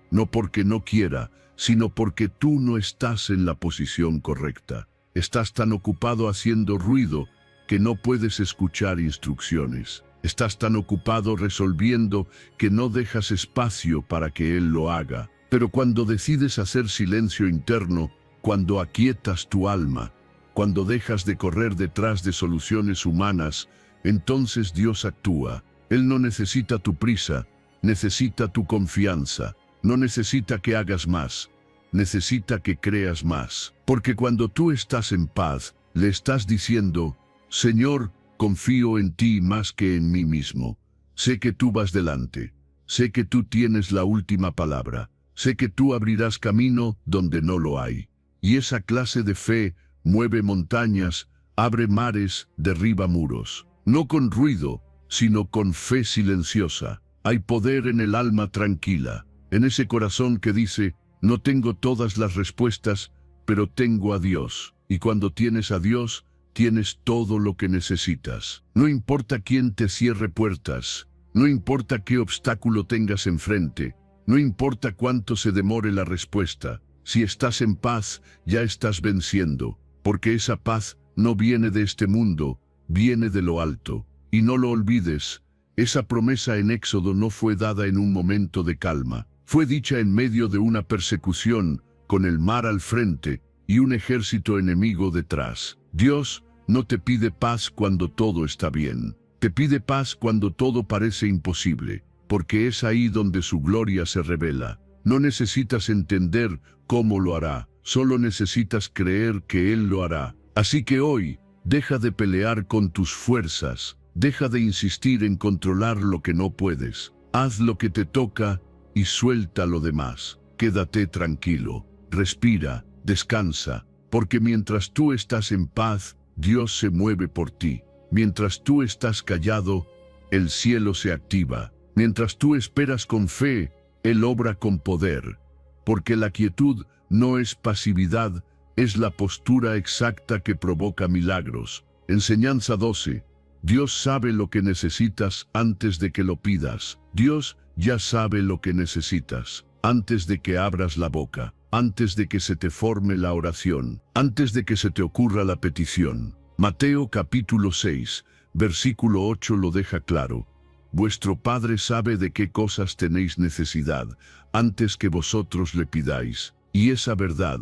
no porque no quiera, sino porque tú no estás en la posición correcta. Estás tan ocupado haciendo ruido que no puedes escuchar instrucciones. Estás tan ocupado resolviendo que no dejas espacio para que Él lo haga. Pero cuando decides hacer silencio interno, cuando aquietas tu alma, cuando dejas de correr detrás de soluciones humanas, entonces Dios actúa. Él no necesita tu prisa, necesita tu confianza. No necesita que hagas más, necesita que creas más. Porque cuando tú estás en paz, le estás diciendo: Señor, confío en ti más que en mí mismo. Sé que tú vas delante, sé que tú tienes la última palabra, sé que tú abrirás camino donde no lo hay. Y esa clase de fe mueve montañas, abre mares, derriba muros. No con ruido, sino con fe silenciosa. Hay poder en el alma tranquila, en ese corazón que dice: no tengo todas las respuestas, pero tengo a Dios. Y cuando tienes a Dios, tienes todo lo que necesitas. No importa quién te cierre puertas, no importa qué obstáculo tengas enfrente, no importa cuánto se demore la respuesta. Si estás en paz, ya estás venciendo, porque esa paz no viene de este mundo, viene de lo alto. Y no lo olvides, esa promesa en Éxodo no fue dada en un momento de calma. Fue dicha en medio de una persecución, con el mar al frente y un ejército enemigo detrás. Dios no te pide paz cuando todo está bien. Te pide paz cuando todo parece imposible, porque es ahí donde su gloria se revela. No necesitas entender cómo lo hará, solo necesitas creer que Él lo hará. Así que hoy, deja de pelear con tus fuerzas, deja de insistir en controlar lo que no puedes. Haz lo que te toca y suelta lo demás. Quédate tranquilo, respira, descansa, porque mientras tú estás en paz, Dios se mueve por ti. Mientras tú estás callado, el cielo se activa. Mientras tú esperas con fe, Él obra con poder. Porque la quietud no es pasividad, es la postura exacta que provoca milagros. Enseñanza 12. Dios sabe lo que necesitas antes de que lo pidas. Dios ya sabe lo que necesitas antes de que abras la boca, antes de que se te forme la oración, antes de que se te ocurra la petición. Mateo capítulo 6, versículo 8 lo deja claro. Vuestro Padre sabe de qué cosas tenéis necesidad antes que vosotros le pidáis. Y esa verdad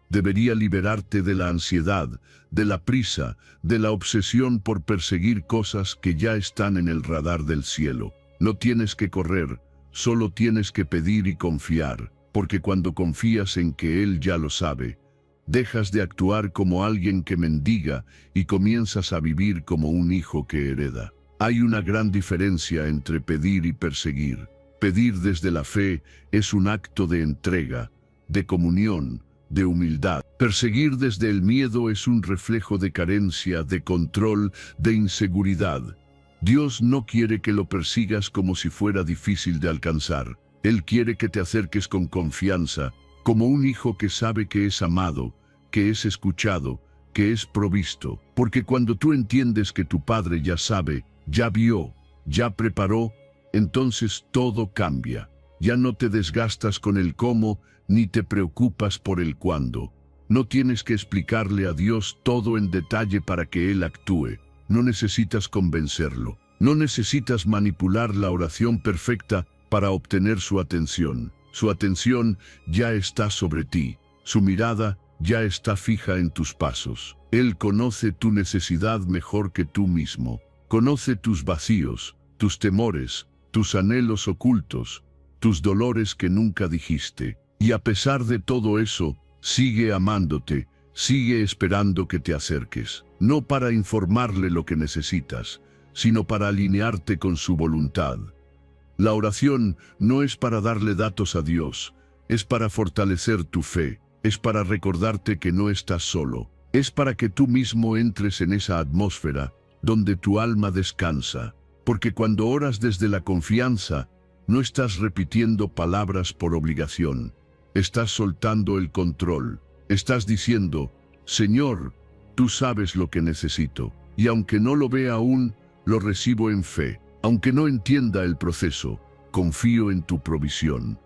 debería liberarte de la ansiedad, de la prisa, de la obsesión por perseguir cosas que ya están en el radar del cielo. No tienes que correr, solo tienes que pedir y confiar, porque cuando confías en que Él ya lo sabe, dejas de actuar como alguien que mendiga y comienzas a vivir como un hijo que hereda. Hay una gran diferencia entre pedir y perseguir. Pedir desde la fe es un acto de entrega, de comunión, de humildad. Perseguir desde el miedo es un reflejo de carencia, de control, de inseguridad. Dios no quiere que lo persigas como si fuera difícil de alcanzar. Él quiere que te acerques con confianza, como un hijo que sabe que es amado, que es escuchado, que es provisto. Porque cuando tú entiendes que tu Padre ya sabe, ya vio, ya preparó, entonces todo cambia. Ya no te desgastas con el cómo, ni te preocupas por el cuándo. No tienes que explicarle a Dios todo en detalle para que Él actúe. No necesitas convencerlo. No necesitas manipular la oración perfecta para obtener su atención. Su atención ya está sobre ti. Su mirada ya está fija en tus pasos. Él conoce tu necesidad mejor que tú mismo. Conoce tus vacíos, tus temores, tus anhelos ocultos, tus dolores que nunca dijiste. Y a pesar de todo eso, sigue amándote, sigue esperando que te acerques. No para informarle lo que necesitas, sino para alinearte con su voluntad. La oración no es para darle datos a Dios, es para fortalecer tu fe, es para recordarte que no estás solo, es para que tú mismo entres en esa atmósfera donde tu alma descansa, porque cuando oras desde la confianza, no estás repitiendo palabras por obligación, estás soltando el control, estás diciendo, Señor, tú sabes lo que necesito, y aunque no lo vea aún, lo recibo en fe. Aunque no entienda el proceso, confío en tu provisión.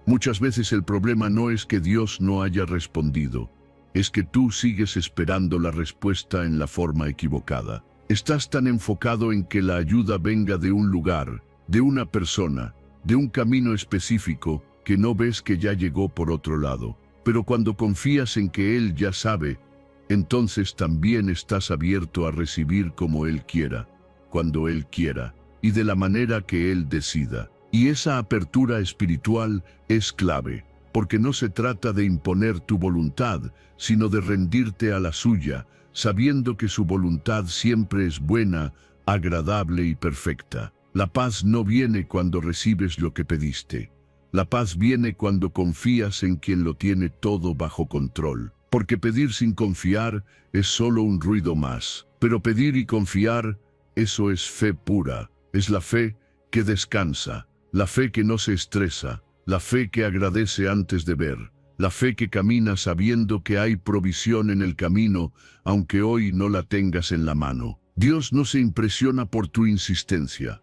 Muchas veces el problema no es que Dios no haya respondido, es que tú sigues esperando la respuesta en la forma equivocada. Estás tan enfocado en que la ayuda venga de un lugar, de una persona, de un camino específico, que no ves que ya llegó por otro lado. Pero cuando confías en que Él ya sabe, entonces también estás abierto a recibir como Él quiera, cuando Él quiera, y de la manera que Él decida. Y esa apertura espiritual es clave, porque no se trata de imponer tu voluntad, sino de rendirte a la suya, sabiendo que su voluntad siempre es buena, agradable y perfecta. La paz no viene cuando recibes lo que pediste. La paz viene cuando confías en quien lo tiene todo bajo control. Porque pedir sin confiar es solo un ruido más. Pero pedir y confiar, eso es fe pura. Es la fe que descansa, la fe que no se estresa, la fe que agradece antes de ver, la fe que camina sabiendo que hay provisión en el camino, aunque hoy no la tengas en la mano. Dios no se impresiona por tu insistencia.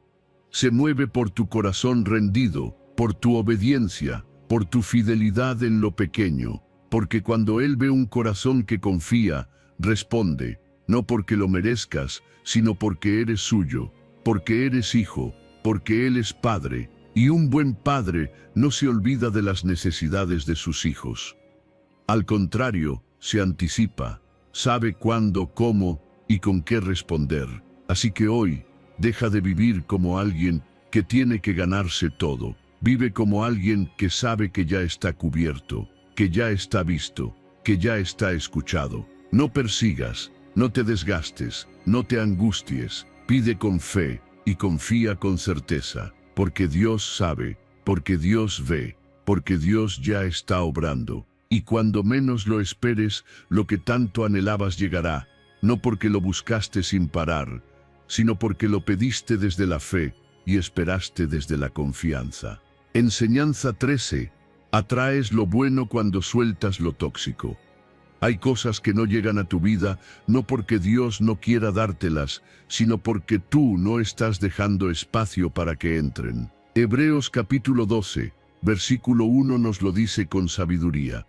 Se mueve por tu corazón rendido, por tu obediencia, por tu fidelidad en lo pequeño, porque cuando Él ve un corazón que confía, responde, no porque lo merezcas, sino porque eres suyo, porque eres hijo, porque Él es padre, y un buen padre no se olvida de las necesidades de sus hijos. Al contrario, se anticipa, sabe cuándo, cómo y con qué responder. Así que hoy, deja de vivir como alguien que tiene que ganarse todo. Vive como alguien que sabe que ya está cubierto, que ya está visto, que ya está escuchado. No persigas, no te desgastes, no te angusties. Pide con fe y confía con certeza, porque Dios sabe, porque Dios ve, porque Dios ya está obrando. Y cuando menos lo esperes, lo que tanto anhelabas llegará, no porque lo buscaste sin parar, sino porque lo pediste desde la fe y esperaste desde la confianza. Enseñanza 13. Atraes lo bueno cuando sueltas lo tóxico. Hay cosas que no llegan a tu vida, no porque Dios no quiera dártelas, sino porque tú no estás dejando espacio para que entren. Hebreos capítulo 12, versículo 1 nos lo dice con sabiduría.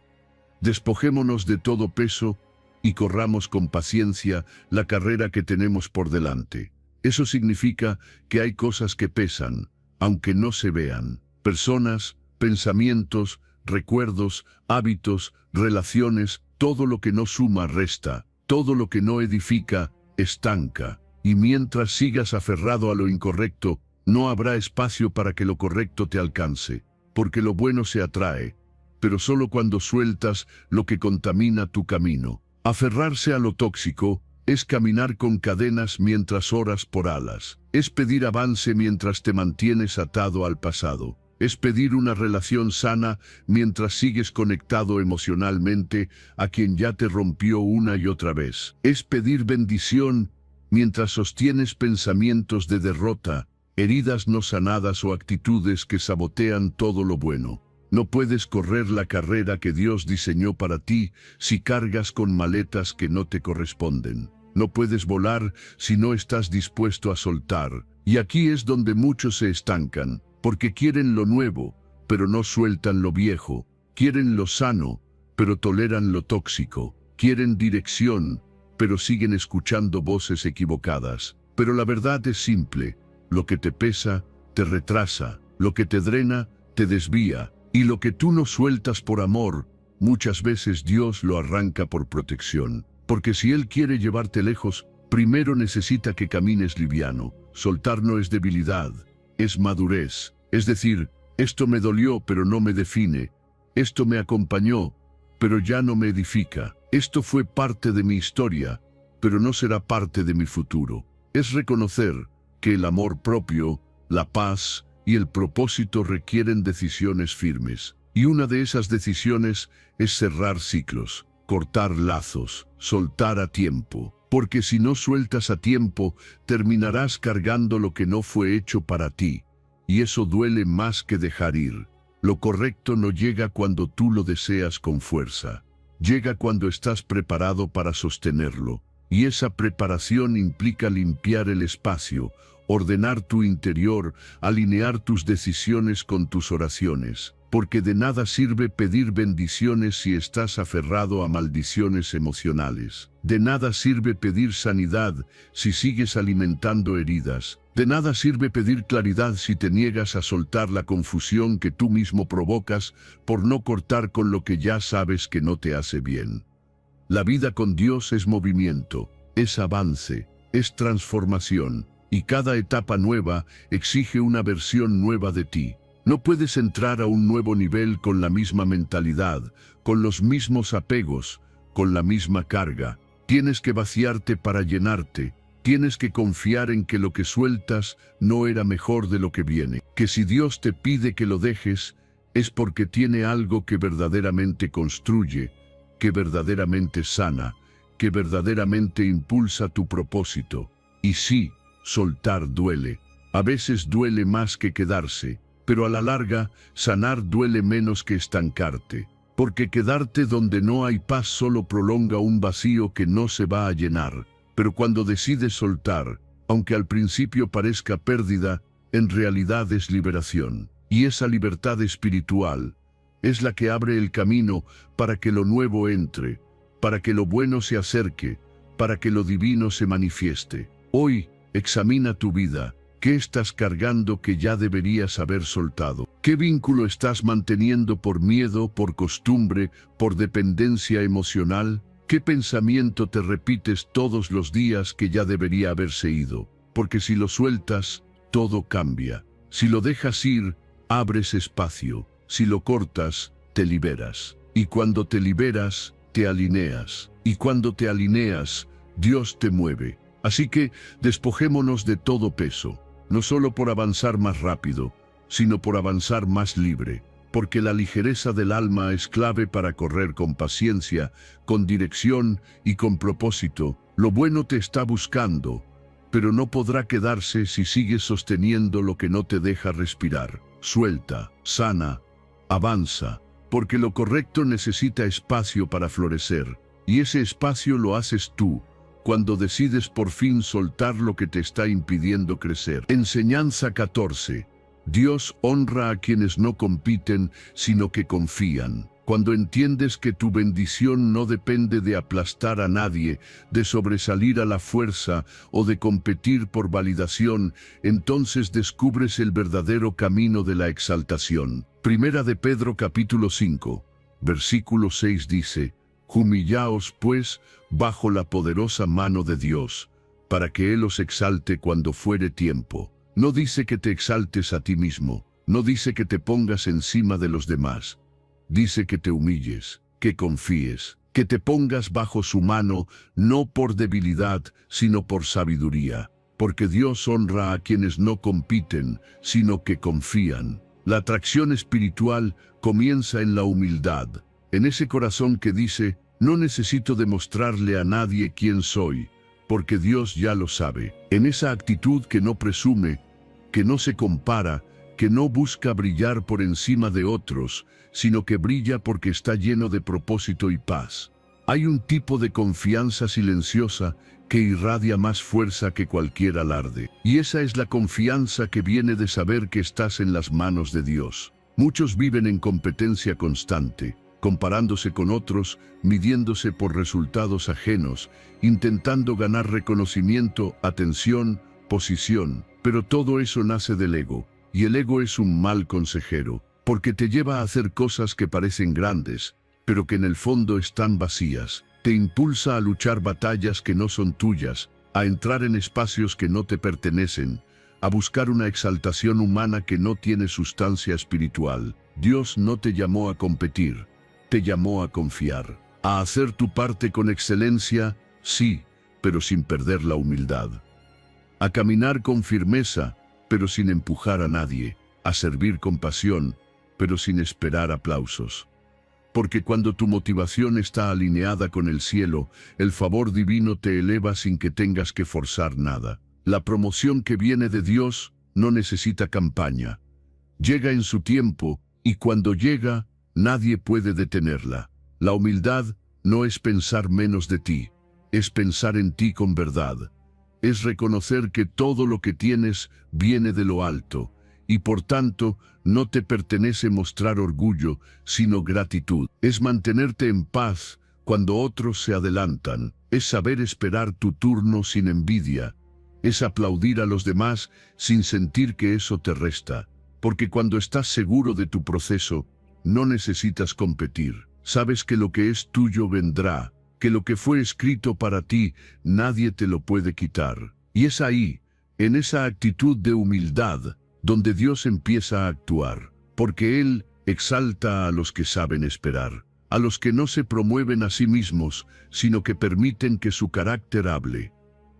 Despojémonos de todo peso y corramos con paciencia la carrera que tenemos por delante. Eso significa que hay cosas que pesan, aunque no se vean. Personas, pensamientos, recuerdos, hábitos, relaciones, todo lo que no suma resta, todo lo que no edifica, estanca. Y mientras sigas aferrado a lo incorrecto, no habrá espacio para que lo correcto te alcance, porque lo bueno se atrae, pero solo cuando sueltas lo que contamina tu camino. Aferrarse a lo tóxico es caminar con cadenas mientras oras por alas, es pedir avance mientras te mantienes atado al pasado. Es pedir una relación sana mientras sigues conectado emocionalmente a quien ya te rompió una y otra vez. Es pedir bendición mientras sostienes pensamientos de derrota, heridas no sanadas o actitudes que sabotean todo lo bueno. No puedes correr la carrera que Dios diseñó para ti si cargas con maletas que no te corresponden. No puedes volar si no estás dispuesto a soltar. Y aquí es donde muchos se estancan. Porque quieren lo nuevo, pero no sueltan lo viejo. Quieren lo sano, pero toleran lo tóxico. Quieren dirección, pero siguen escuchando voces equivocadas. Pero la verdad es simple. Lo que te pesa, te retrasa. Lo que te drena, te desvía. Y lo que tú no sueltas por amor, muchas veces Dios lo arranca por protección. Porque si Él quiere llevarte lejos, primero necesita que camines liviano. Soltar no es debilidad, es madurez. Es decir, esto me dolió pero no me define. Esto me acompañó, pero ya no me edifica. Esto fue parte de mi historia, pero no será parte de mi futuro. Es reconocer que el amor propio, la paz y el propósito requieren decisiones firmes. Y una de esas decisiones es cerrar ciclos, cortar lazos, soltar a tiempo. Porque si no sueltas a tiempo, terminarás cargando lo que no fue hecho para ti. Y eso duele más que dejar ir. Lo correcto no llega cuando tú lo deseas con fuerza. Llega cuando estás preparado para sostenerlo. Y esa preparación implica limpiar el espacio, ordenar tu interior, alinear tus decisiones con tus oraciones. Porque de nada sirve pedir bendiciones si estás aferrado a maldiciones emocionales. De nada sirve pedir sanidad si sigues alimentando heridas. De nada sirve pedir claridad si te niegas a soltar la confusión que tú mismo provocas por no cortar con lo que ya sabes que no te hace bien. La vida con Dios es movimiento, es avance, es transformación, y cada etapa nueva exige una versión nueva de ti. No puedes entrar a un nuevo nivel con la misma mentalidad, con los mismos apegos, con la misma carga. Tienes que vaciarte para llenarte. Tienes que confiar en que lo que sueltas no era mejor de lo que viene. Que si Dios te pide que lo dejes, es porque tiene algo que verdaderamente construye, que verdaderamente sana, que verdaderamente impulsa tu propósito. Y sí, soltar duele. A veces duele más que quedarse. Pero a la larga, sanar duele menos que estancarte, porque quedarte donde no hay paz solo prolonga un vacío que no se va a llenar. Pero cuando decides soltar, aunque al principio parezca pérdida, en realidad es liberación. Y esa libertad espiritual es la que abre el camino para que lo nuevo entre, para que lo bueno se acerque, para que lo divino se manifieste. Hoy, examina tu vida. ¿Qué estás cargando que ya deberías haber soltado? ¿Qué vínculo estás manteniendo por miedo, por costumbre, por dependencia emocional? ¿Qué pensamiento te repites todos los días que ya debería haberse ido? Porque si lo sueltas, todo cambia. Si lo dejas ir, abres espacio. Si lo cortas, te liberas. Y cuando te liberas, te alineas. Y cuando te alineas, Dios te mueve. Así que despojémonos de todo peso. No solo por avanzar más rápido, sino por avanzar más libre, porque la ligereza del alma es clave para correr con paciencia, con dirección y con propósito. Lo bueno te está buscando, pero no podrá quedarse si sigues sosteniendo lo que no te deja respirar. Suelta, sana, avanza, porque lo correcto necesita espacio para florecer, y ese espacio lo haces tú, cuando decides por fin soltar lo que te está impidiendo crecer. Enseñanza 14. Dios honra a quienes no compiten, sino que confían. Cuando entiendes que tu bendición no depende de aplastar a nadie, de sobresalir a la fuerza o de competir por validación, entonces descubres el verdadero camino de la exaltación. Primera de Pedro capítulo 5, versículo 6 dice: Humillaos, pues, bajo la poderosa mano de Dios, para que Él os exalte cuando fuere tiempo. No dice que te exaltes a ti mismo, no dice que te pongas encima de los demás. Dice que te humilles, que confíes, que te pongas bajo su mano, no por debilidad, sino por sabiduría. Porque Dios honra a quienes no compiten, sino que confían. La atracción espiritual comienza en la humildad. En ese corazón que dice, no necesito demostrarle a nadie quién soy, porque Dios ya lo sabe. En esa actitud que no presume, que no se compara, que no busca brillar por encima de otros, sino que brilla porque está lleno de propósito y paz. Hay un tipo de confianza silenciosa que irradia más fuerza que cualquier alarde. Y esa es la confianza que viene de saber que estás en las manos de Dios. Muchos viven en competencia constante, comparándose con otros, midiéndose por resultados ajenos, intentando ganar reconocimiento, atención, posición. Pero todo eso nace del ego, y el ego es un mal consejero, porque te lleva a hacer cosas que parecen grandes, pero que en el fondo están vacías. Te impulsa a luchar batallas que no son tuyas, a entrar en espacios que no te pertenecen, a buscar una exaltación humana que no tiene sustancia espiritual. Dios no te llamó a competir, te llamó a confiar, a hacer tu parte con excelencia, sí, pero sin perder la humildad. A caminar con firmeza, pero sin empujar a nadie, a servir con pasión, pero sin esperar aplausos. Porque cuando tu motivación está alineada con el cielo, el favor divino te eleva sin que tengas que forzar nada. La promoción que viene de Dios no necesita campaña. Llega en su tiempo, y cuando llega, nadie puede detenerla. La humildad no es pensar menos de ti, es pensar en ti con verdad. Es reconocer que todo lo que tienes viene de lo alto, y por tanto no te pertenece mostrar orgullo, sino gratitud. Es mantenerte en paz cuando otros se adelantan, es saber esperar tu turno sin envidia, es aplaudir a los demás sin sentir que eso te resta, porque cuando estás seguro de tu proceso, no necesitas competir. Sabes que lo que es tuyo vendrá, que lo que fue escrito para ti, nadie te lo puede quitar. Y es ahí, en esa actitud de humildad, donde Dios empieza a actuar, porque Él exalta a los que saben esperar, a los que no se promueven a sí mismos, sino que permiten que su carácter hable,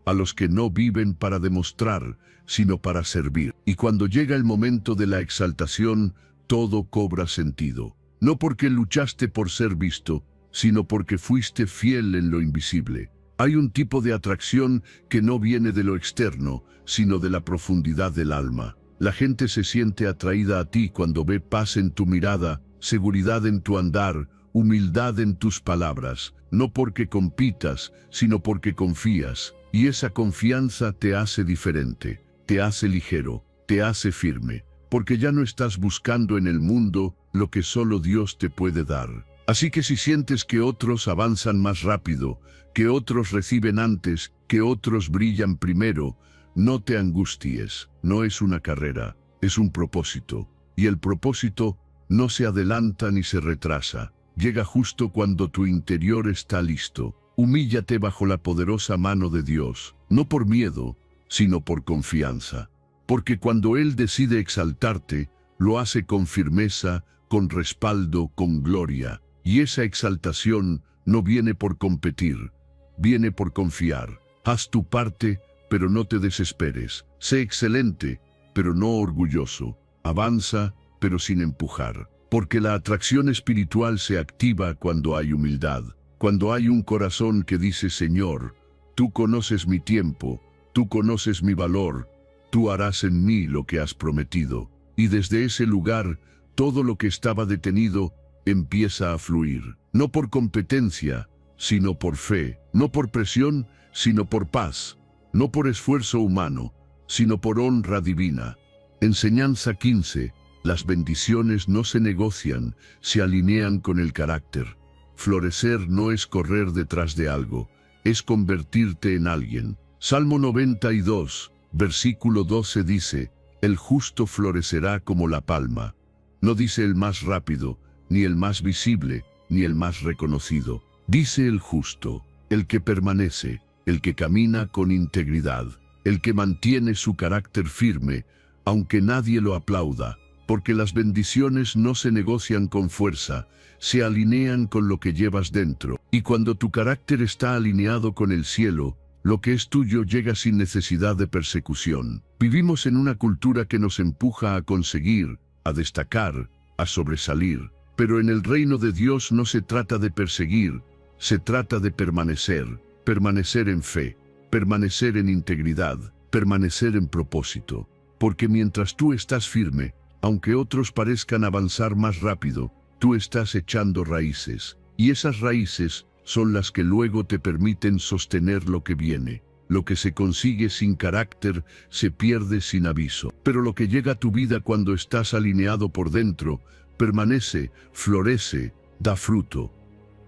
a los que no viven para demostrar, sino para servir. Y cuando llega el momento de la exaltación, todo cobra sentido. No porque luchaste por ser visto, sino porque fuiste fiel en lo invisible. Hay un tipo de atracción que no viene de lo externo, sino de la profundidad del alma. La gente se siente atraída a ti cuando ve paz en tu mirada, seguridad en tu andar, humildad en tus palabras, no porque compitas, sino porque confías. Y esa confianza te hace diferente, te hace ligero, te hace firme, porque ya no estás buscando en el mundo lo que solo Dios te puede dar. Así que si sientes que otros avanzan más rápido, que otros reciben antes, que otros brillan primero, no te angusties. No es una carrera, es un propósito. Y el propósito no se adelanta ni se retrasa. Llega justo cuando tu interior está listo. Humíllate bajo la poderosa mano de Dios, no por miedo, sino por confianza. Porque cuando Él decide exaltarte, lo hace con firmeza, con respaldo, con gloria. Y esa exaltación no viene por competir, viene por confiar. Haz tu parte, pero no te desesperes. Sé excelente, pero no orgulloso. Avanza, pero sin empujar. Porque la atracción espiritual se activa cuando hay humildad. Cuando hay un corazón que dice: Señor, tú conoces mi tiempo, tú conoces mi valor, tú harás en mí lo que has prometido. Y desde ese lugar, todo lo que estaba detenido empieza a fluir. No por competencia, sino por fe. No por presión, sino por paz. No por esfuerzo humano, sino por honra divina. Enseñanza 15. Las bendiciones no se negocian, se alinean con el carácter. Florecer no es correr detrás de algo, es convertirte en alguien. Salmo 92, versículo 12 dice: el justo florecerá como la palma. No dice el más rápido, ni el más visible, ni el más reconocido. Dice el justo, el que permanece, el que camina con integridad, el que mantiene su carácter firme, aunque nadie lo aplauda, porque las bendiciones no se negocian con fuerza, se alinean con lo que llevas dentro. Y cuando tu carácter está alineado con el cielo, lo que es tuyo llega sin necesidad de persecución. Vivimos en una cultura que nos empuja a conseguir, a destacar, a sobresalir. Pero en el reino de Dios no se trata de perseguir, se trata de permanecer. Permanecer en fe, permanecer en integridad, permanecer en propósito. Porque mientras tú estás firme, aunque otros parezcan avanzar más rápido, tú estás echando raíces. Y esas raíces son las que luego te permiten sostener lo que viene. Lo que se consigue sin carácter se pierde sin aviso. Pero lo que llega a tu vida cuando estás alineado por dentro, permanece, florece, da fruto.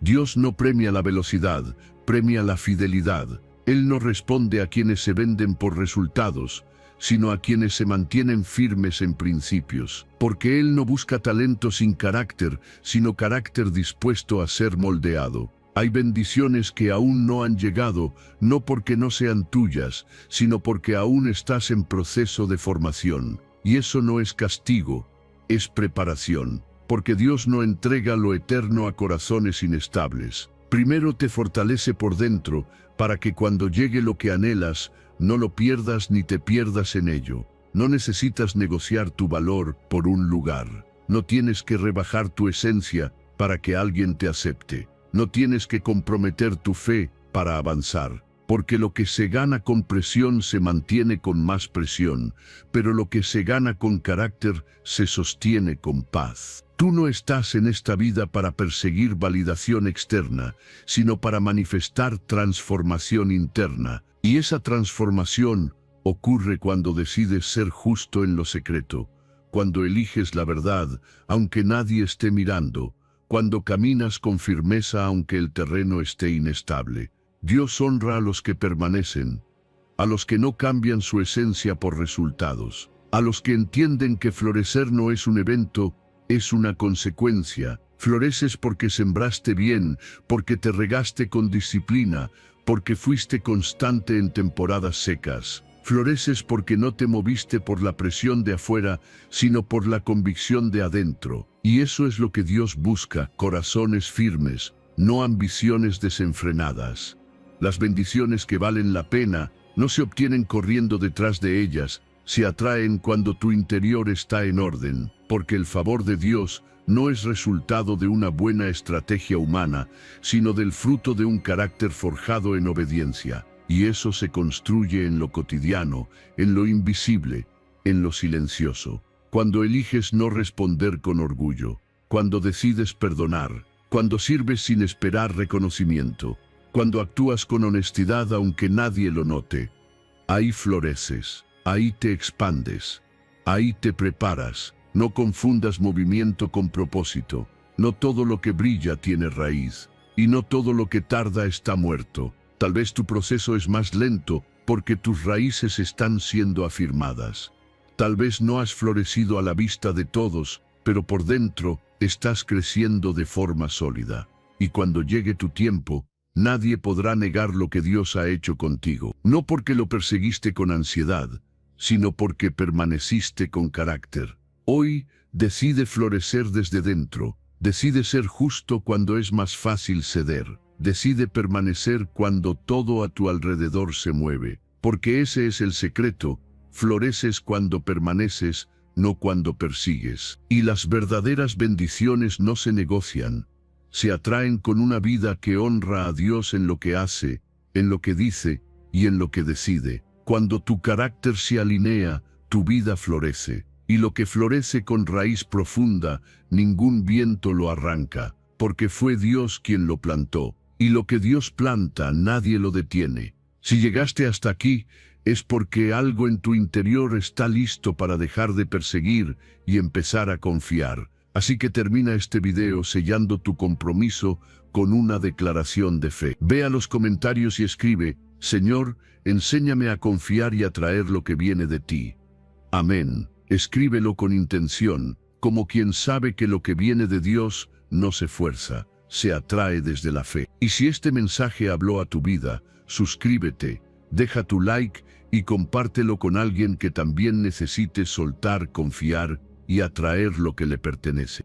Dios no premia la velocidad, premia la fidelidad. Él no responde a quienes se venden por resultados, sino a quienes se mantienen firmes en principios. Porque Él no busca talento sin carácter, sino carácter dispuesto a ser moldeado. Hay bendiciones que aún no han llegado, no porque no sean tuyas, sino porque aún estás en proceso de formación. Y eso no es castigo, es preparación. Porque Dios no entrega lo eterno a corazones inestables. Primero te fortalece por dentro, para que cuando llegue lo que anhelas, no lo pierdas ni te pierdas en ello. No necesitas negociar tu valor por un lugar. No tienes que rebajar tu esencia para que alguien te acepte. No tienes que comprometer tu fe para avanzar. Porque lo que se gana con presión se mantiene con más presión, pero lo que se gana con carácter se sostiene con paz. Tú no estás en esta vida para perseguir validación externa, sino para manifestar transformación interna. Y esa transformación ocurre cuando decides ser justo en lo secreto, cuando eliges la verdad, aunque nadie esté mirando, cuando caminas con firmeza aunque el terreno esté inestable. Dios honra a los que permanecen, a los que no cambian su esencia por resultados, a los que entienden que florecer no es un evento, es una consecuencia. Floreces porque sembraste bien, porque te regaste con disciplina, porque fuiste constante en temporadas secas. Floreces porque no te moviste por la presión de afuera, sino por la convicción de adentro. Y eso es lo que Dios busca, corazones firmes, no ambiciones desenfrenadas. Las bendiciones que valen la pena no se obtienen corriendo detrás de ellas, se atraen cuando tu interior está en orden, porque el favor de Dios no es resultado de una buena estrategia humana, sino del fruto de un carácter forjado en obediencia. Y eso se construye en lo cotidiano, en lo invisible, en lo silencioso. Cuando eliges no responder con orgullo, cuando decides perdonar, cuando sirves sin esperar reconocimiento, cuando actúas con honestidad aunque nadie lo note, ahí floreces, ahí te expandes, ahí te preparas. No confundas movimiento con propósito. No todo lo que brilla tiene raíz, y no todo lo que tarda está muerto. Tal vez tu proceso es más lento porque tus raíces están siendo afirmadas. Tal vez no has florecido a la vista de todos, pero por dentro estás creciendo de forma sólida. Y cuando llegue tu tiempo, nadie podrá negar lo que Dios ha hecho contigo. No porque lo perseguiste con ansiedad, sino porque permaneciste con carácter. Hoy decide florecer desde dentro, decide ser justo cuando es más fácil ceder, decide permanecer cuando todo a tu alrededor se mueve, porque ese es el secreto, floreces cuando permaneces, no cuando persigues. Y las verdaderas bendiciones no se negocian, se atraen con una vida que honra a Dios en lo que hace, en lo que dice y en lo que decide. Cuando tu carácter se alinea, tu vida florece. Y lo que florece con raíz profunda, ningún viento lo arranca, porque fue Dios quien lo plantó. Y lo que Dios planta, nadie lo detiene. Si llegaste hasta aquí, es porque algo en tu interior está listo para dejar de perseguir y empezar a confiar. Así que termina este video sellando tu compromiso con una declaración de fe. Ve a los comentarios y escribe: Señor, enséñame a confiar y atraer lo que viene de ti. Amén. Escríbelo con intención, como quien sabe que lo que viene de Dios no se fuerza, se atrae desde la fe. Y si este mensaje habló a tu vida, suscríbete, deja tu like y compártelo con alguien que también necesite soltar, confiar y atraer lo que le pertenece.